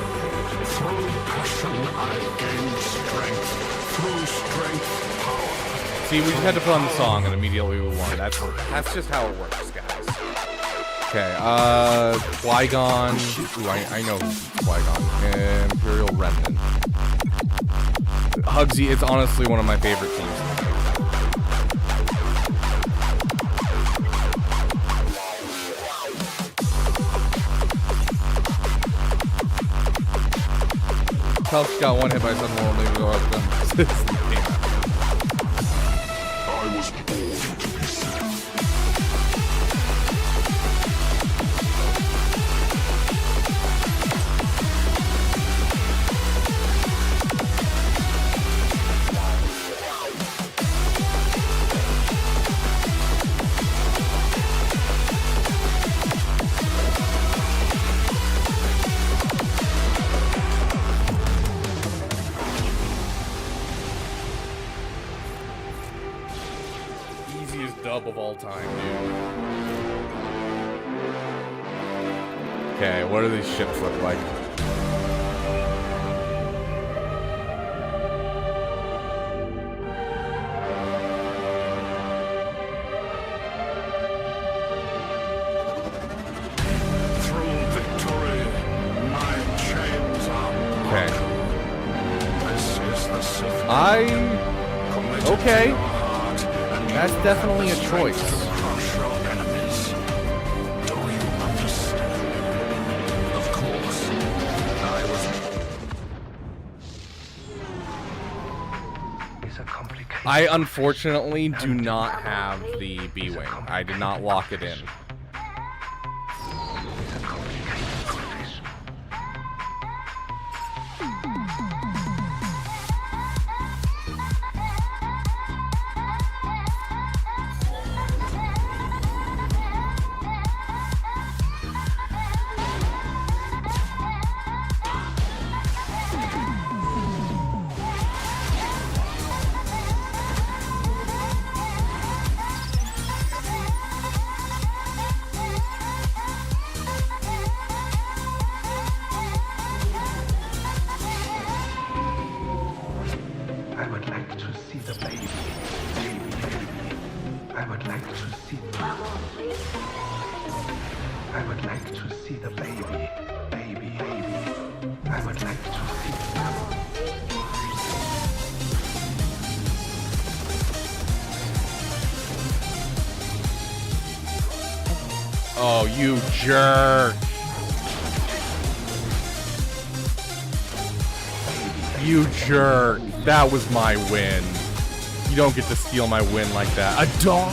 Through passion, I gain strength. Through strength, power. See, we just had to put on the song and immediately we won. That's just how it works, guys. Okay, Qui-Gon. Ooh, I know Qui-Gon. Imperial Remnant. Hugsy, it's honestly one of my favorite teams. Pelch got one hit by someone when they go up them. I was born to be sick. Dub of all time, dude. Okay, what do these ships look like? Through victory, my chains are Okay. This is the symphony. Okay. That's definitely a choice. Crush your enemies. Do you understand? Of course. I unfortunately do not have the B-Wing. I did not lock it in. Oh, you jerk. You jerk. That was my win. You don't get to steal my win like that. A dog?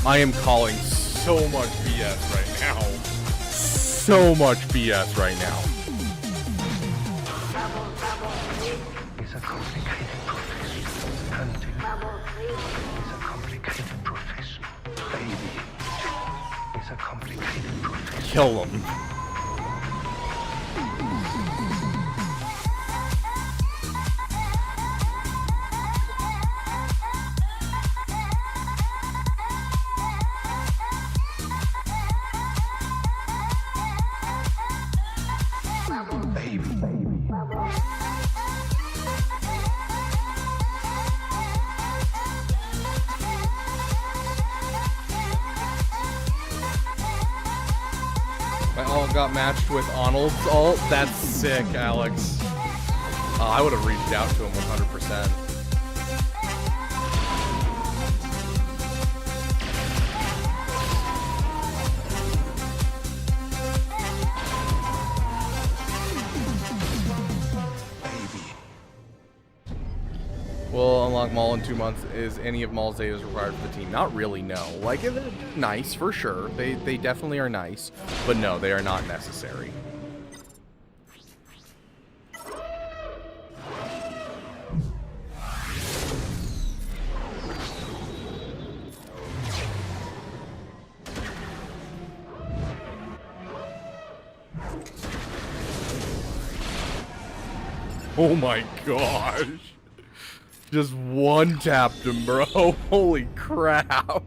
I am calling so much BS right now. So much BS right now. It's a complicated profession. Hunting is a complicated profession. Baby is a complicated profession. Kill him. got matched with Arnold's ult. That's sick, Alex. I would have reached out to him 100%. We'll unlock Maul in 2 months. Is any of Maul's data required for the team? Not really, no. Like, they're nice, for sure. They definitely are nice. But no, they are not necessary. Oh my gosh. Just one tapped him, bro. Holy crap.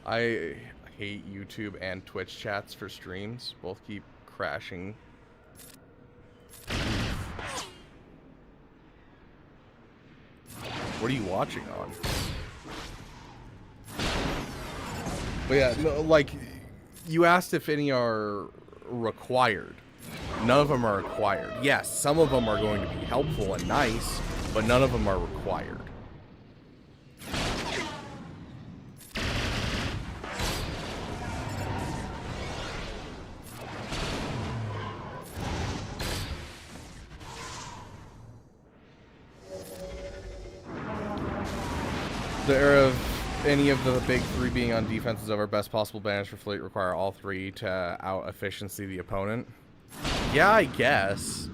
I hate YouTube and Twitch chats for streams. Both keep crashing. What are you watching on? But yeah, no, like, you asked if any are required. None of them are required. Yes, some of them are going to be helpful and nice, but none of them are required. The era of any of the big three being on defense is over. Best possible advantage for fleet require all three to out efficiency the opponent. Yeah, I guess.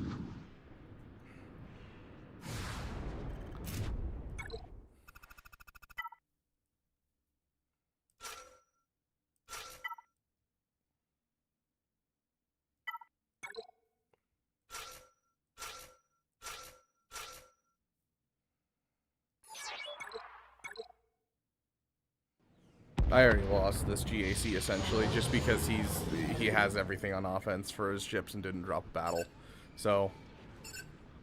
I already lost this GAC essentially just because he has everything on offense for his ships and didn't drop a battle. So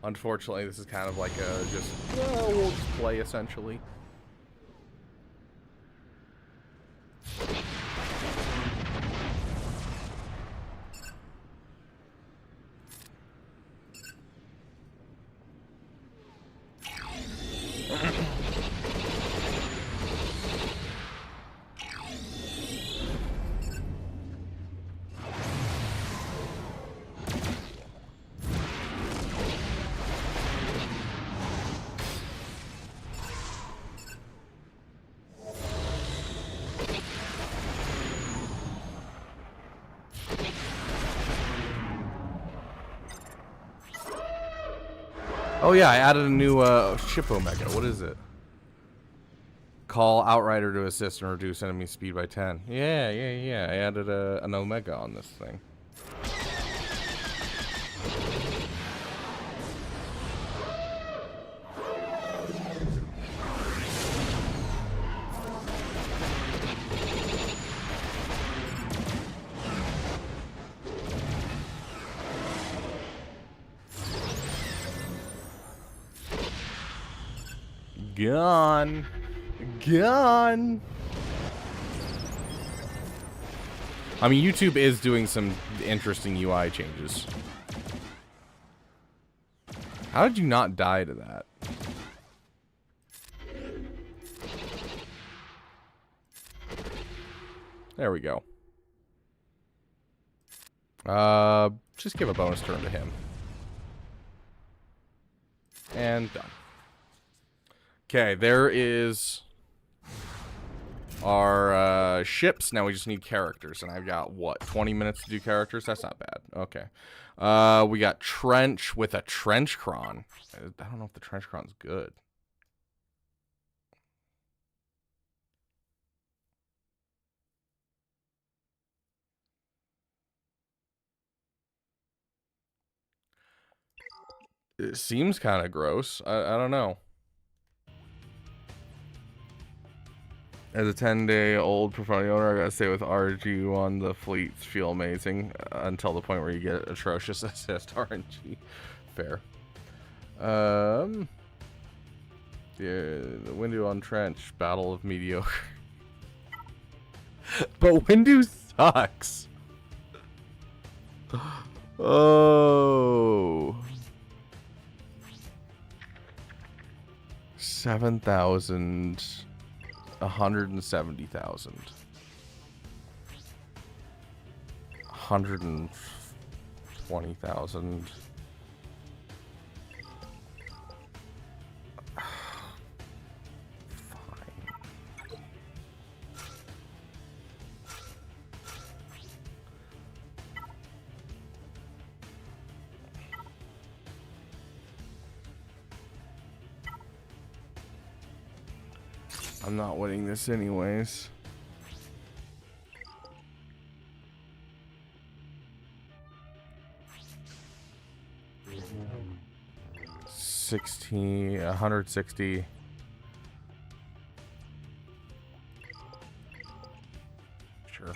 unfortunately this is kind of like a just we'll just play essentially. Oh yeah, I added a new ship Omega. What is it? Call Outrider to assist and reduce enemy speed by 10. Yeah. I added an Omega on this thing. Gone. I mean, YouTube is doing some interesting UI changes. How did you not die to that? There we go. Just give a bonus turn to him. And done. Okay, there is our ships. Now we just need characters, and I've got, what, 20 minutes to do characters? That's not bad. Okay. We got Trench with a Trench Cron. I don't know if the Trench Cron's good. It seems kind of gross. I don't know. As a 10-day-old professional owner, I gotta stay with RG1. The fleets feel amazing until the point where you get atrocious assist RNG. Fair. Yeah, the Windu on Trench, Battle of Mediocre. But Windu sucks. Oh. 7,000. 170,000. 120,000. I'm not winning this anyways. $60, 160. Sure.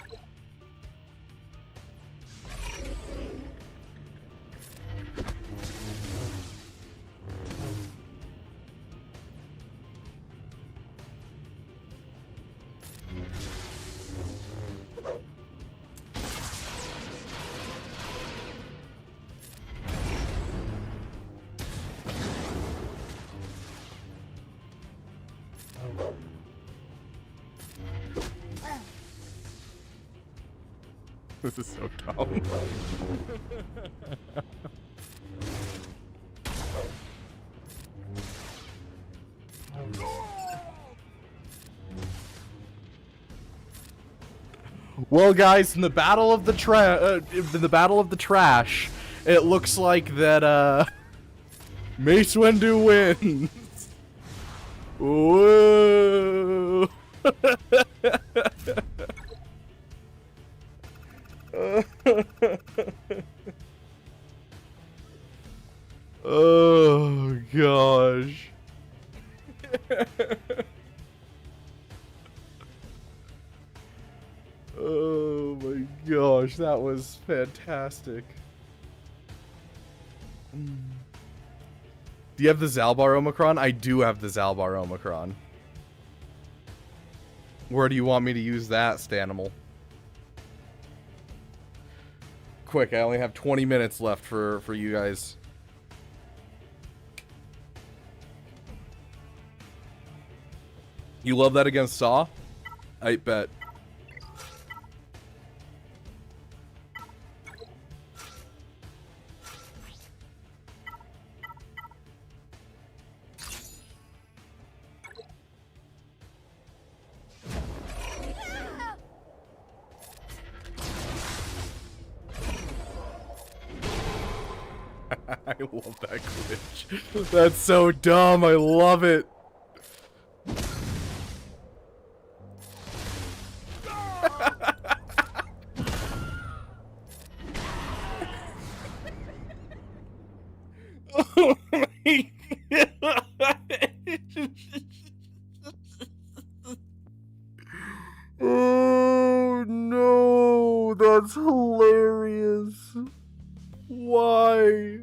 This is so dumb. Well, guys, in the battle of the trash, it looks like that Mace Windu wins. Whoa. Oh gosh. Oh my gosh, that was fantastic. Do you have the Zalbar Omicron? I do have the Zalbar Omicron. Where do you want me to use that, Stanimal? Quick, I only have 20 minutes left for you guys. You love that against Saw? I bet. I love that glitch. That's so dumb. I love it. Oh my God. Oh no, that's hilarious. Why?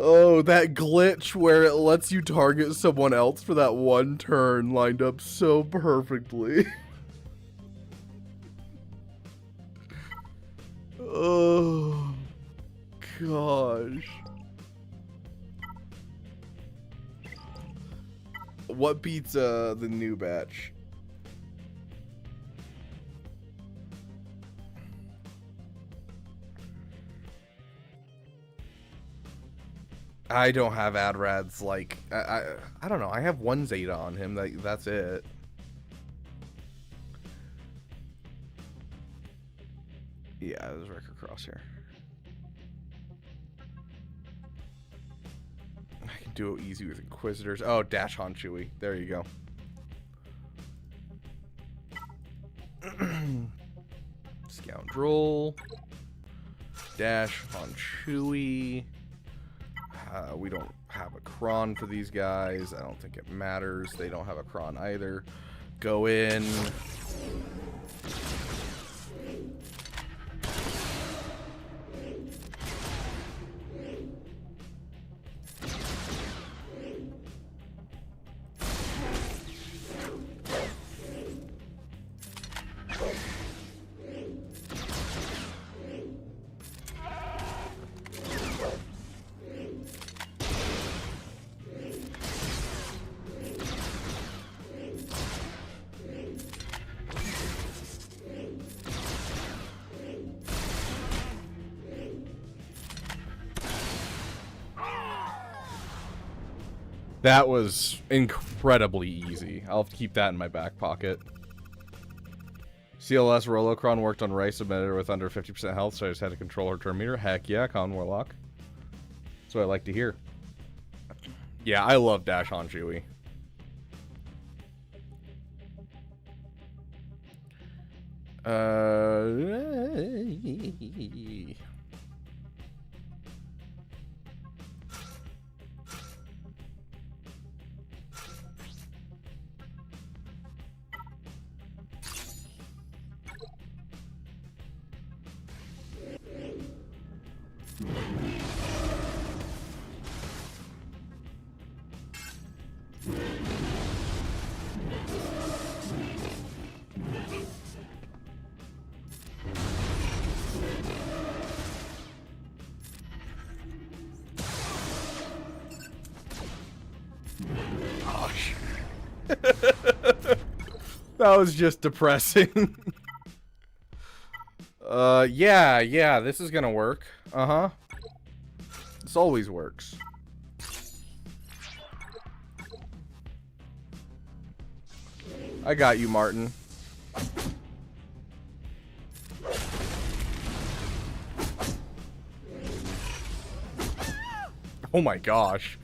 Oh, that glitch where it lets you target someone else for that one turn lined up so perfectly. Oh, gosh. What beats the new batch? I don't have Adrads like I don't know. I have one Zeta on him. That's it. Yeah, there's Wrecker Crosshair. I can do it easy with Inquisitors. Oh, Dash on Chewie. There you go. Scoundrel. Dash on Chewie. We don't have a cron for these guys. I don't think it matters. They don't have a cron either. Go in. That was incredibly easy. I'll keep that in my back pocket. CLS Rolocron worked on Rice emitter with under 50% health, so I just had to control her turn meter. Heck yeah, Con Warlock. That's what I like to hear. Yeah, I love Dash on Chewie. That was just depressing. Yeah, this is gonna work. Uh-huh. This always works. I got you, Martin. Oh my gosh.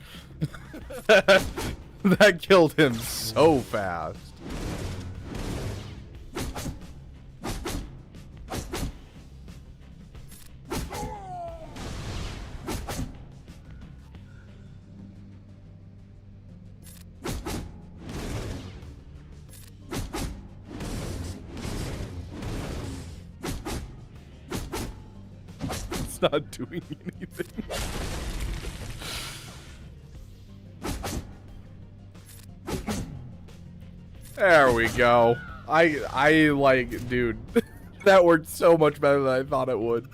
That killed him so fast. It's not doing anything. There we go. I like, dude, that worked so much better than I thought it would.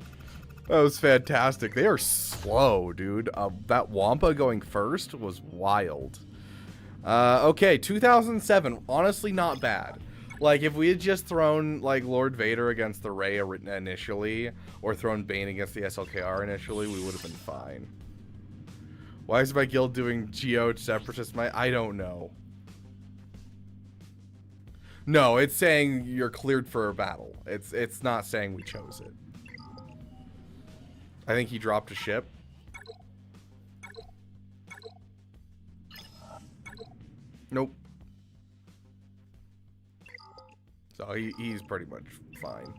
That was fantastic. They are slow, dude. That Wampa going first was wild. Okay, 2007. Honestly, not bad. Like, if we had just thrown, like, Lord Vader against the Rey initially, or thrown Bane against the SLKR initially, we would have been fine. Why is my guild doing Geo Separatist? I don't know. No, it's saying you're cleared for a battle. It's not saying we chose it. I think he dropped a ship. Nope. So he's pretty much fine.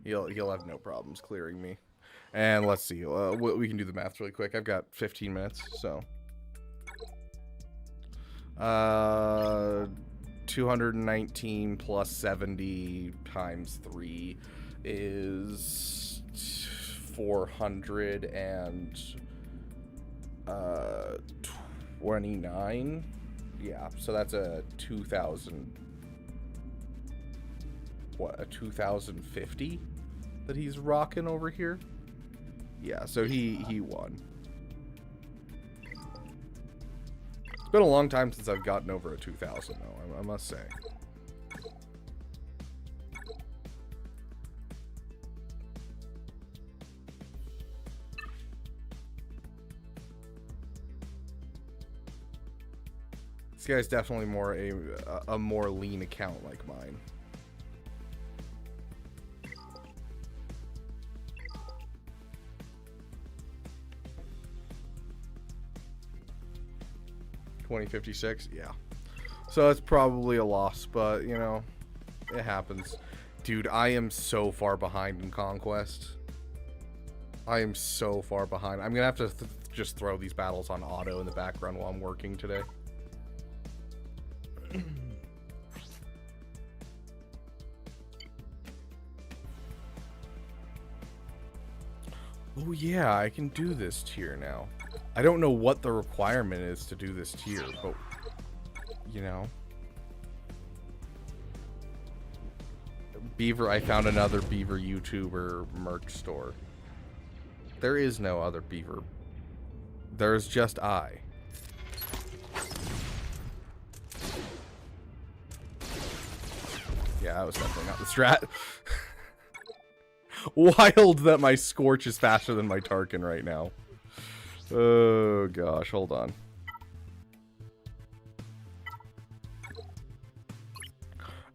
He'll have no problems clearing me. And let's see. We can do the math really quick. I've got 15 minutes, so 219 plus 70 times 3 is 429. Yeah, so that's a 2000. What, a 2050 that he's rocking over here? Yeah, so he won. It's been a long time since I've gotten over a 2000, though, I must say. This guy's definitely more a more lean account like mine. $20.56, yeah. So that's probably a loss, but you know, it happens. Dude, I am so far behind in Conquest. I am so far behind. I'm gonna have to just throw these battles on auto in the background while I'm working today. Oh yeah, I can do this tier now. I don't know what the requirement is to do this tier, but you know. Beaver, I found another Beaver YouTuber merch store. There is no other Beaver. There's just I. Yeah, that was definitely not the strat. Wild that my Scorch is faster than my Tarkin right now. Oh gosh, hold on.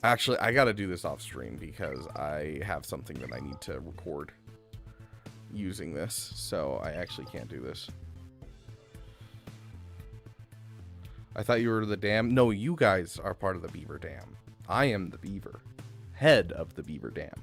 Actually, I gotta do this off stream because I have something that I need to record using this, so I actually can't do this. I thought you were the dam. No, you guys are part of the Beaver Dam. I am the Beaver. Head of the Beaver Dam.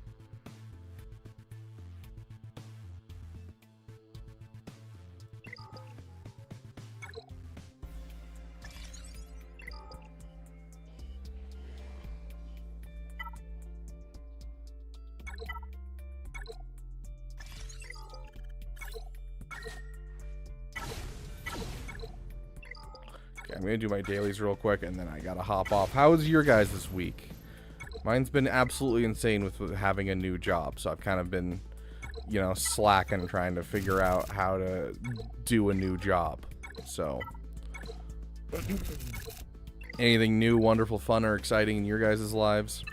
I'm gonna do my dailies real quick and then I gotta hop off. How was your guys this week? Mine's been absolutely insane with having a new job, so I've kind of been, you know, slacking trying to figure out how to do a new job. So anything new, wonderful, fun, or exciting in your guys' lives?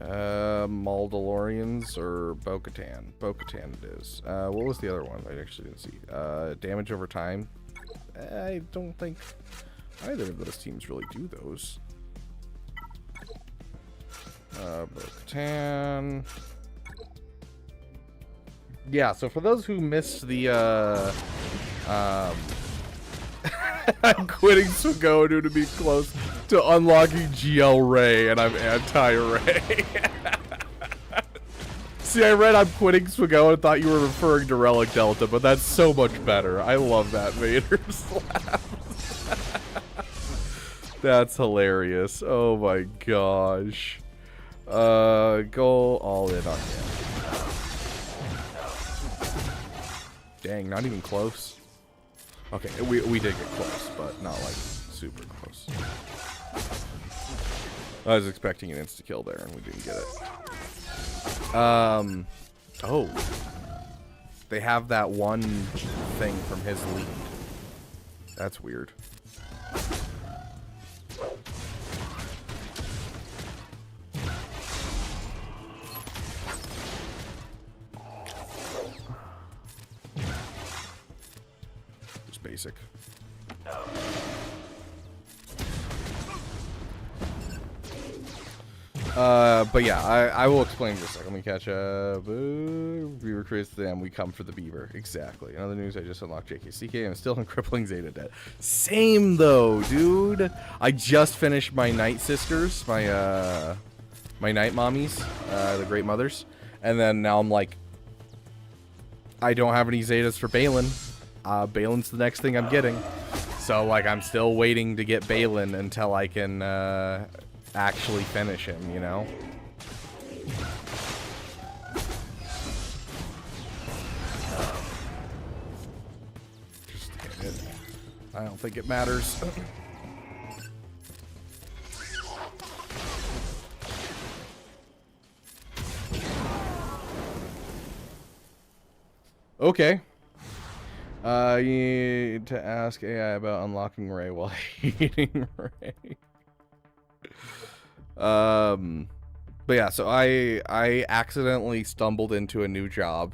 Mandalorians or Bo-Katan? Bo-Katan it is. What was the other one? I actually didn't see. Damage over time. I don't think either of those teams really do those. Bo-Katan. Yeah, so for those who missed the I'm quitting Swago due to be close to unlocking GL Ray, and I'm anti-Ray. See, I read I'm quitting Swago and thought you were referring to Relic Delta, but that's so much better. I love that Vader slap. That's hilarious. Oh my gosh. Go all in on him. Dang, not even close. Okay, we did get close, but not like super close. I was expecting an insta-kill there, and we didn't get it. Oh. They have that one thing from his lead. That's weird. Just basic. But yeah, I will explain in just a second. Let me catch up. Beaver creates the dam. We come for the Beaver. Exactly. In other news, I just unlocked JKCK. I'm still in crippling Zeta debt. Same though, dude. I just finished my Night Sisters, my my Night Mommies, the Great Mothers, and then now I'm like, I don't have any Zetas for Balin. Balin's the next thing I'm getting. So like, I'm still waiting to get Balin until I can actually finish him, you know? Just hit it. I don't think it matters. Okay. You need to ask AI about unlocking Ray while eating Ray. But yeah, so I accidentally stumbled into a new job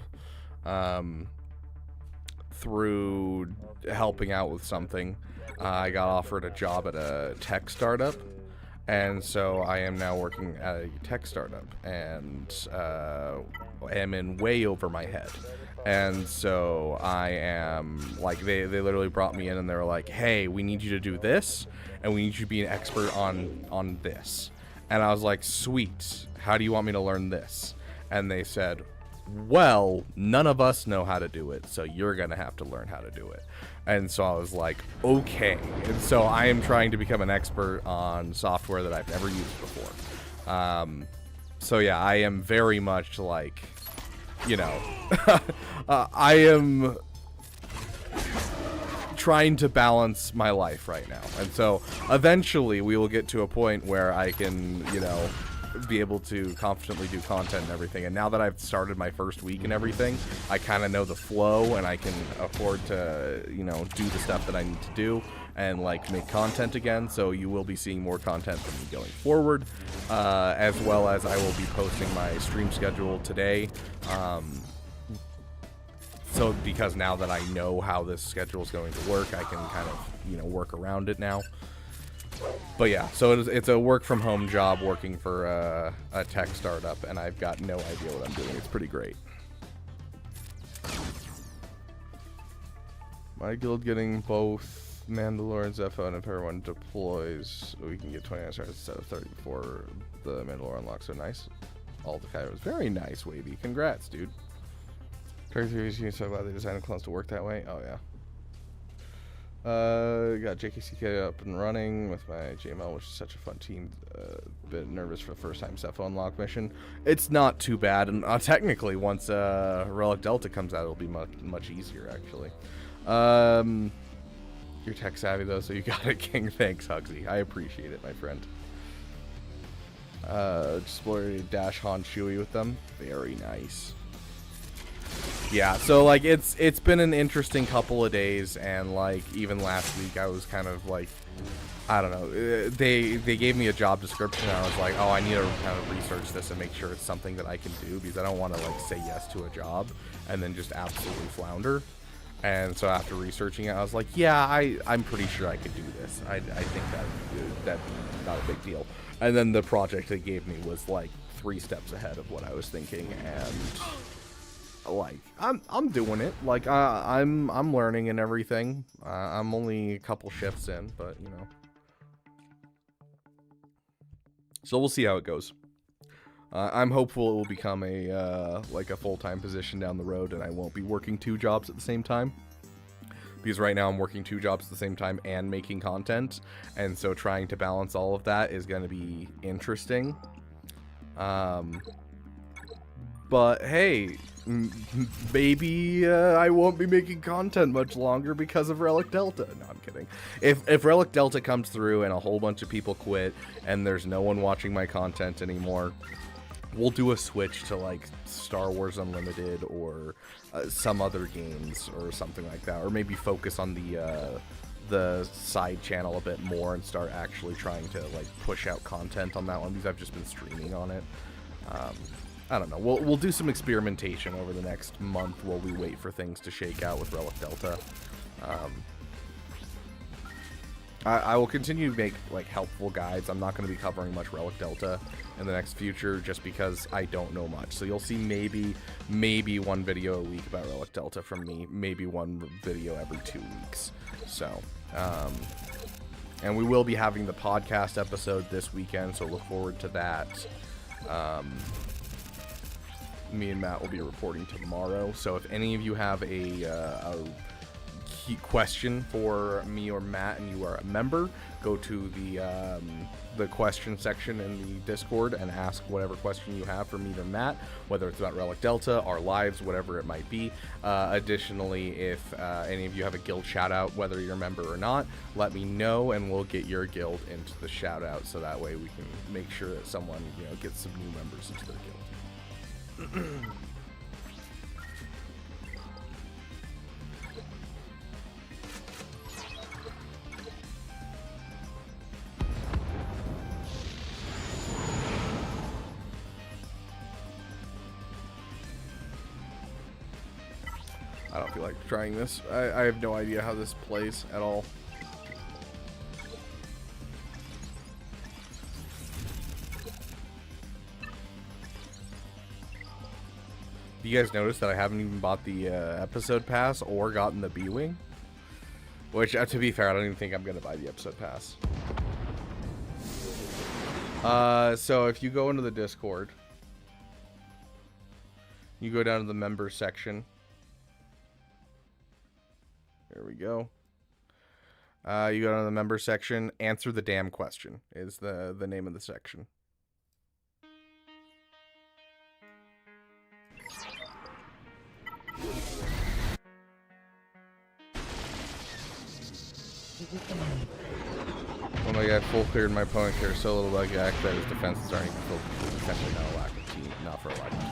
through helping out with something. I got offered a job at a tech startup, and so I am now working at a tech startup, and am in way over my head. And so I am like, they literally brought me in and they were like, hey, we need you to do this, and we need you to be an expert on this. And I was like, sweet, how do you want me to learn this? And they said, well, none of us know how to do it, so you're gonna have to learn how to do it. And so I was like, okay. And so I am trying to become an expert on software that I've never used before. So yeah, I am very much like, you know, I am trying to balance my life right now. And so eventually we will get to a point where I can, you know, be able to confidently do content and everything. And now that I've started my first week and everything, I kind of know the flow and I can afford to, you know, do the stuff that I need to do and like make content again. So you will be seeing more content from me going forward, as well as I will be posting my stream schedule today. So because now that I know how this schedule is going to work, I can kind of, you know, work around it now. But yeah, so it's a work from home job working for a tech startup, and I've got no idea what I'm doing. It's pretty great. My guild getting both Mandalore and Zepho, and if everyone deploys, we can get 29 stars instead of 30 before the Mandalore unlocks. So nice. All the Kairos. Very nice, Wavy. Congrats, dude. So glad they designed clones to work that way. Oh yeah. Got JKCK up and running with my JML, which is such a fun team. Bit nervous for the first time Zepho unlock mission. It's not too bad, and technically once Relic Delta comes out, it'll be much easier actually. You're tech savvy though, so you got it, King. Thanks, Hugsy. I appreciate it, my friend. Explore Dash Han Chewie with them. Very nice. Yeah, so like it's been an interesting couple of days, and like even last week I was kind of like, I don't know, they gave me a job description and I was like, oh, I need to kind of research this and make sure it's something that I can do, because I don't want to like say yes to a job and then just absolutely flounder. And so after researching it, I was like, yeah, I'm pretty sure I could do this. I think that'd be not a big deal. And then the project they gave me was like 3 steps ahead of what I was thinking, and like I'm doing it. Like I'm learning and everything. I'm only a couple shifts in, but you know. So we'll see how it goes. I'm hopeful it will become a like a full-time position down the road, and I won't be working 2 jobs at the same time. Because right now I'm working 2 jobs at the same time and making content, and so trying to balance all of that is going to be interesting. But hey, maybe I won't be making content much longer because of Relic Delta. No, I'm kidding. If Relic Delta comes through and a whole bunch of people quit and there's no one watching my content anymore, we'll do a switch to like Star Wars Unlimited or some other games or something like that, or maybe focus on the side channel a bit more and start actually trying to like push out content on that one, because I've just been streaming on it. I don't know. We'll do some experimentation over the next month while we wait for things to shake out with Relic Delta. I will continue to make like helpful guides. I'm not going to be covering much Relic Delta in the next future just because I don't know much. So you'll see maybe 1 video a week about Relic Delta from me, maybe 1 video every 2 weeks. So, and we will be having the podcast episode this weekend, so look forward to that. Me and Matt will be reporting tomorrow, so if any of you have a key question for me or Matt and you are a member, go to the question section in the Discord and ask whatever question you have for me or Matt, whether it's about Relic Delta, our lives, whatever it might be. Additionally, if any of you have a guild shout out, whether you're a member or not, let me know and we'll get your guild into the shout out, so that way we can make sure that someone, you know, gets some new members into their guild. I don't feel like trying this. I have no idea how this plays at all. You guys notice that I haven't even bought the episode pass or gotten the B-Wing? Which, to be fair, I don't even think I'm going to buy the episode pass. So if you go into the Discord, You go down to the members section. There we go. You go down to the members section. Answer the damn question is the name of the section. Oh my god, full cleared my opponent carries so little bug act that his defenses aren't even full. Essentially not a lack of team, not for a lack of teams.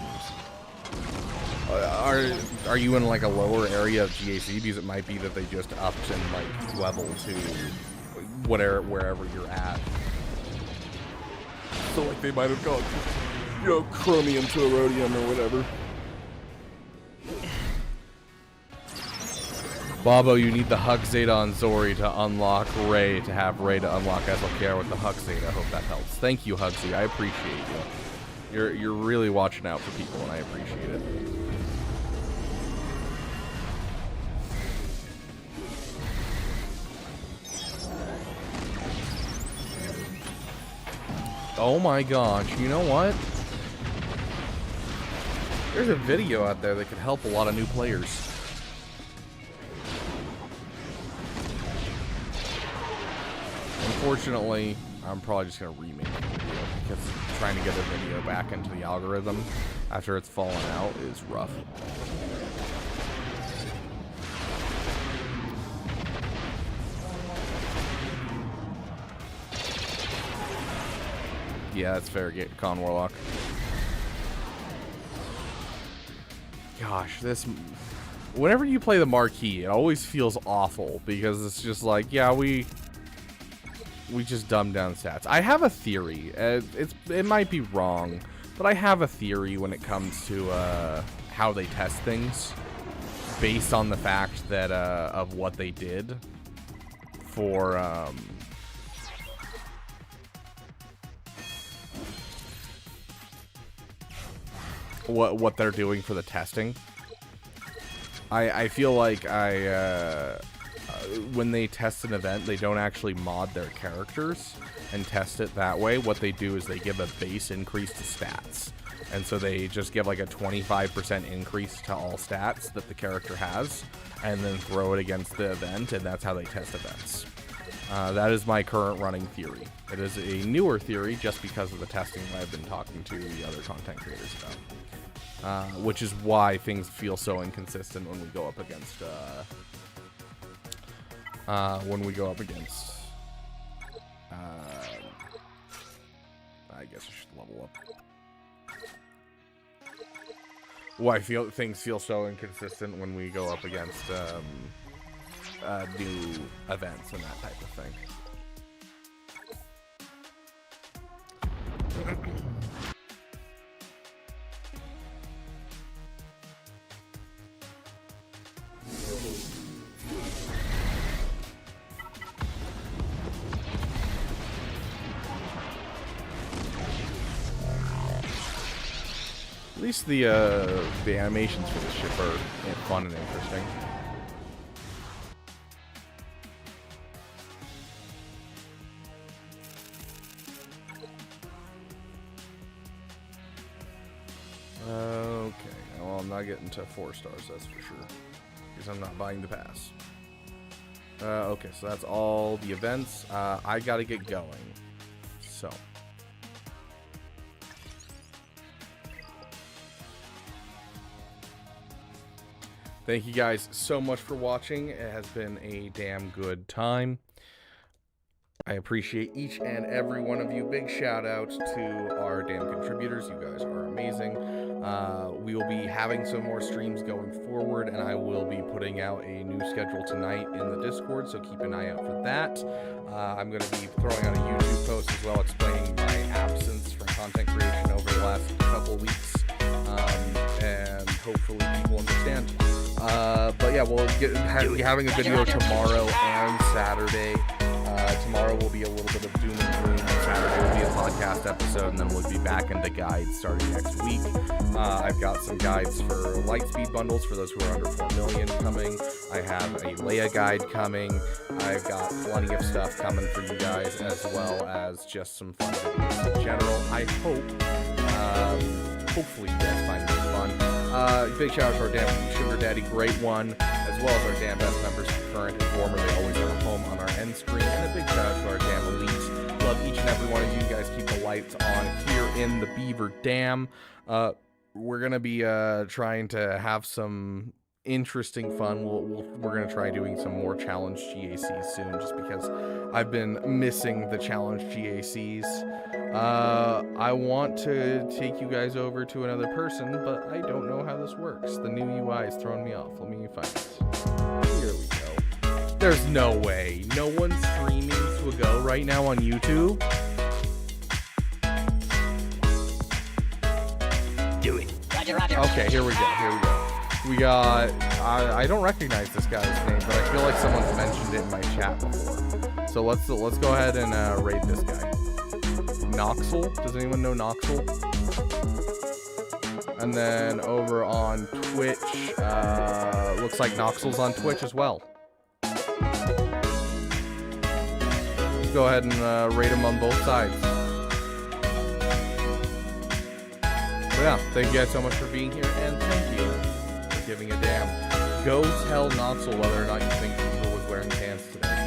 Are you in like a lower area of GAC? Because it might be that they just upped and like level to wherever you're at. So like they might have gone, you know, chromium to erodium or whatever. Bobo, you need the Hug Zeta on Zori to unlock Ray, to have Ray to unlock SLKR with the Hug Zeta. I hope that helps. Thank you, Hugsy. I appreciate you. You're really watching out for people, and I appreciate it. Oh my gosh, you know what? There's a video out there that could help a lot of new players. Unfortunately, I'm probably just going to remake the video because trying to get a video back into the algorithm after it's fallen out is rough. Yeah, that's fair, Con Warlock. Gosh, this... Whenever you play the marquee, it always feels awful because it's just like, yeah, we just dumbed down stats. I have a theory. It might be wrong, but I have a theory when it comes to how they test things, based on the fact that of what they did for what they're doing for the testing. I feel like when they test an event, they don't actually mod their characters and test it that way. What they do is they give a base increase to stats. And so they just give like a 25% increase to all stats that the character has, and then throw it against the event, and that's how they test events. That is my current running theory. It is a newer theory just because of the testing that I've been talking to the other content creators about. Which is why things feel so inconsistent when we go up against I guess I should level up. Why things feel so inconsistent when we go up against new events and that type of thing. At least the animations for this ship are fun and interesting. Okay, well, I'm not getting to 4 stars, that's for sure, because I'm not buying the pass. Okay, so that's all the events. I gotta get going, so. Thank you guys so much for watching. It has been a damn good time. I appreciate each and every one of you. Big shout out to our damn contributors. You guys are amazing. We will be having some more streams going forward, and I will be putting out a new schedule tonight in the Discord, so keep an eye out for that. I'm going to be throwing out a YouTube post as well explaining my absence from content creation over the last couple weeks, and hopefully people understand. But yeah, we'll be having a video tomorrow and Saturday. Tomorrow will be a little bit of doom and gloom. Saturday will be a podcast episode, and then we'll be back into guides starting next week. I've got some guides for Lightspeed bundles for those who are under 4 million coming. I have a Leia guide coming. I've got plenty of stuff coming for you guys, as well as just some fun videos in general. I hope, hopefully you guys find this fun. Big shout out to our damn Sugar Daddy Great One, as well as our damn best members, current and former. They always have a home on our end screen. And a big shout out to our damn elites. Love each and every one of you. You guys keep the lights on here in the Beaver Dam. We're gonna be trying to have some interesting fun. We're gonna try doing some more challenge GACs soon, just because I've been missing the challenge GACs. I want to take you guys over to another person, but I don't know how this works. The new UI is throwing me off. Let me find it. Here we go. There's no way. No one's streaming to a go right now on YouTube. Do it. Roger, roger. Okay, here we go. We got, I don't recognize this guy's name, but I feel like someone's mentioned it in my chat before. So let's go ahead and raid this guy. Noxel? Does anyone know Noxel? And then over on Twitch, looks like Noxel's on Twitch as well. Let's go ahead and raid him on both sides. So yeah, thank you guys so much for being here, and thank you for giving a damn. Go tell Noxel whether or not you think Beaver was wearing pants today.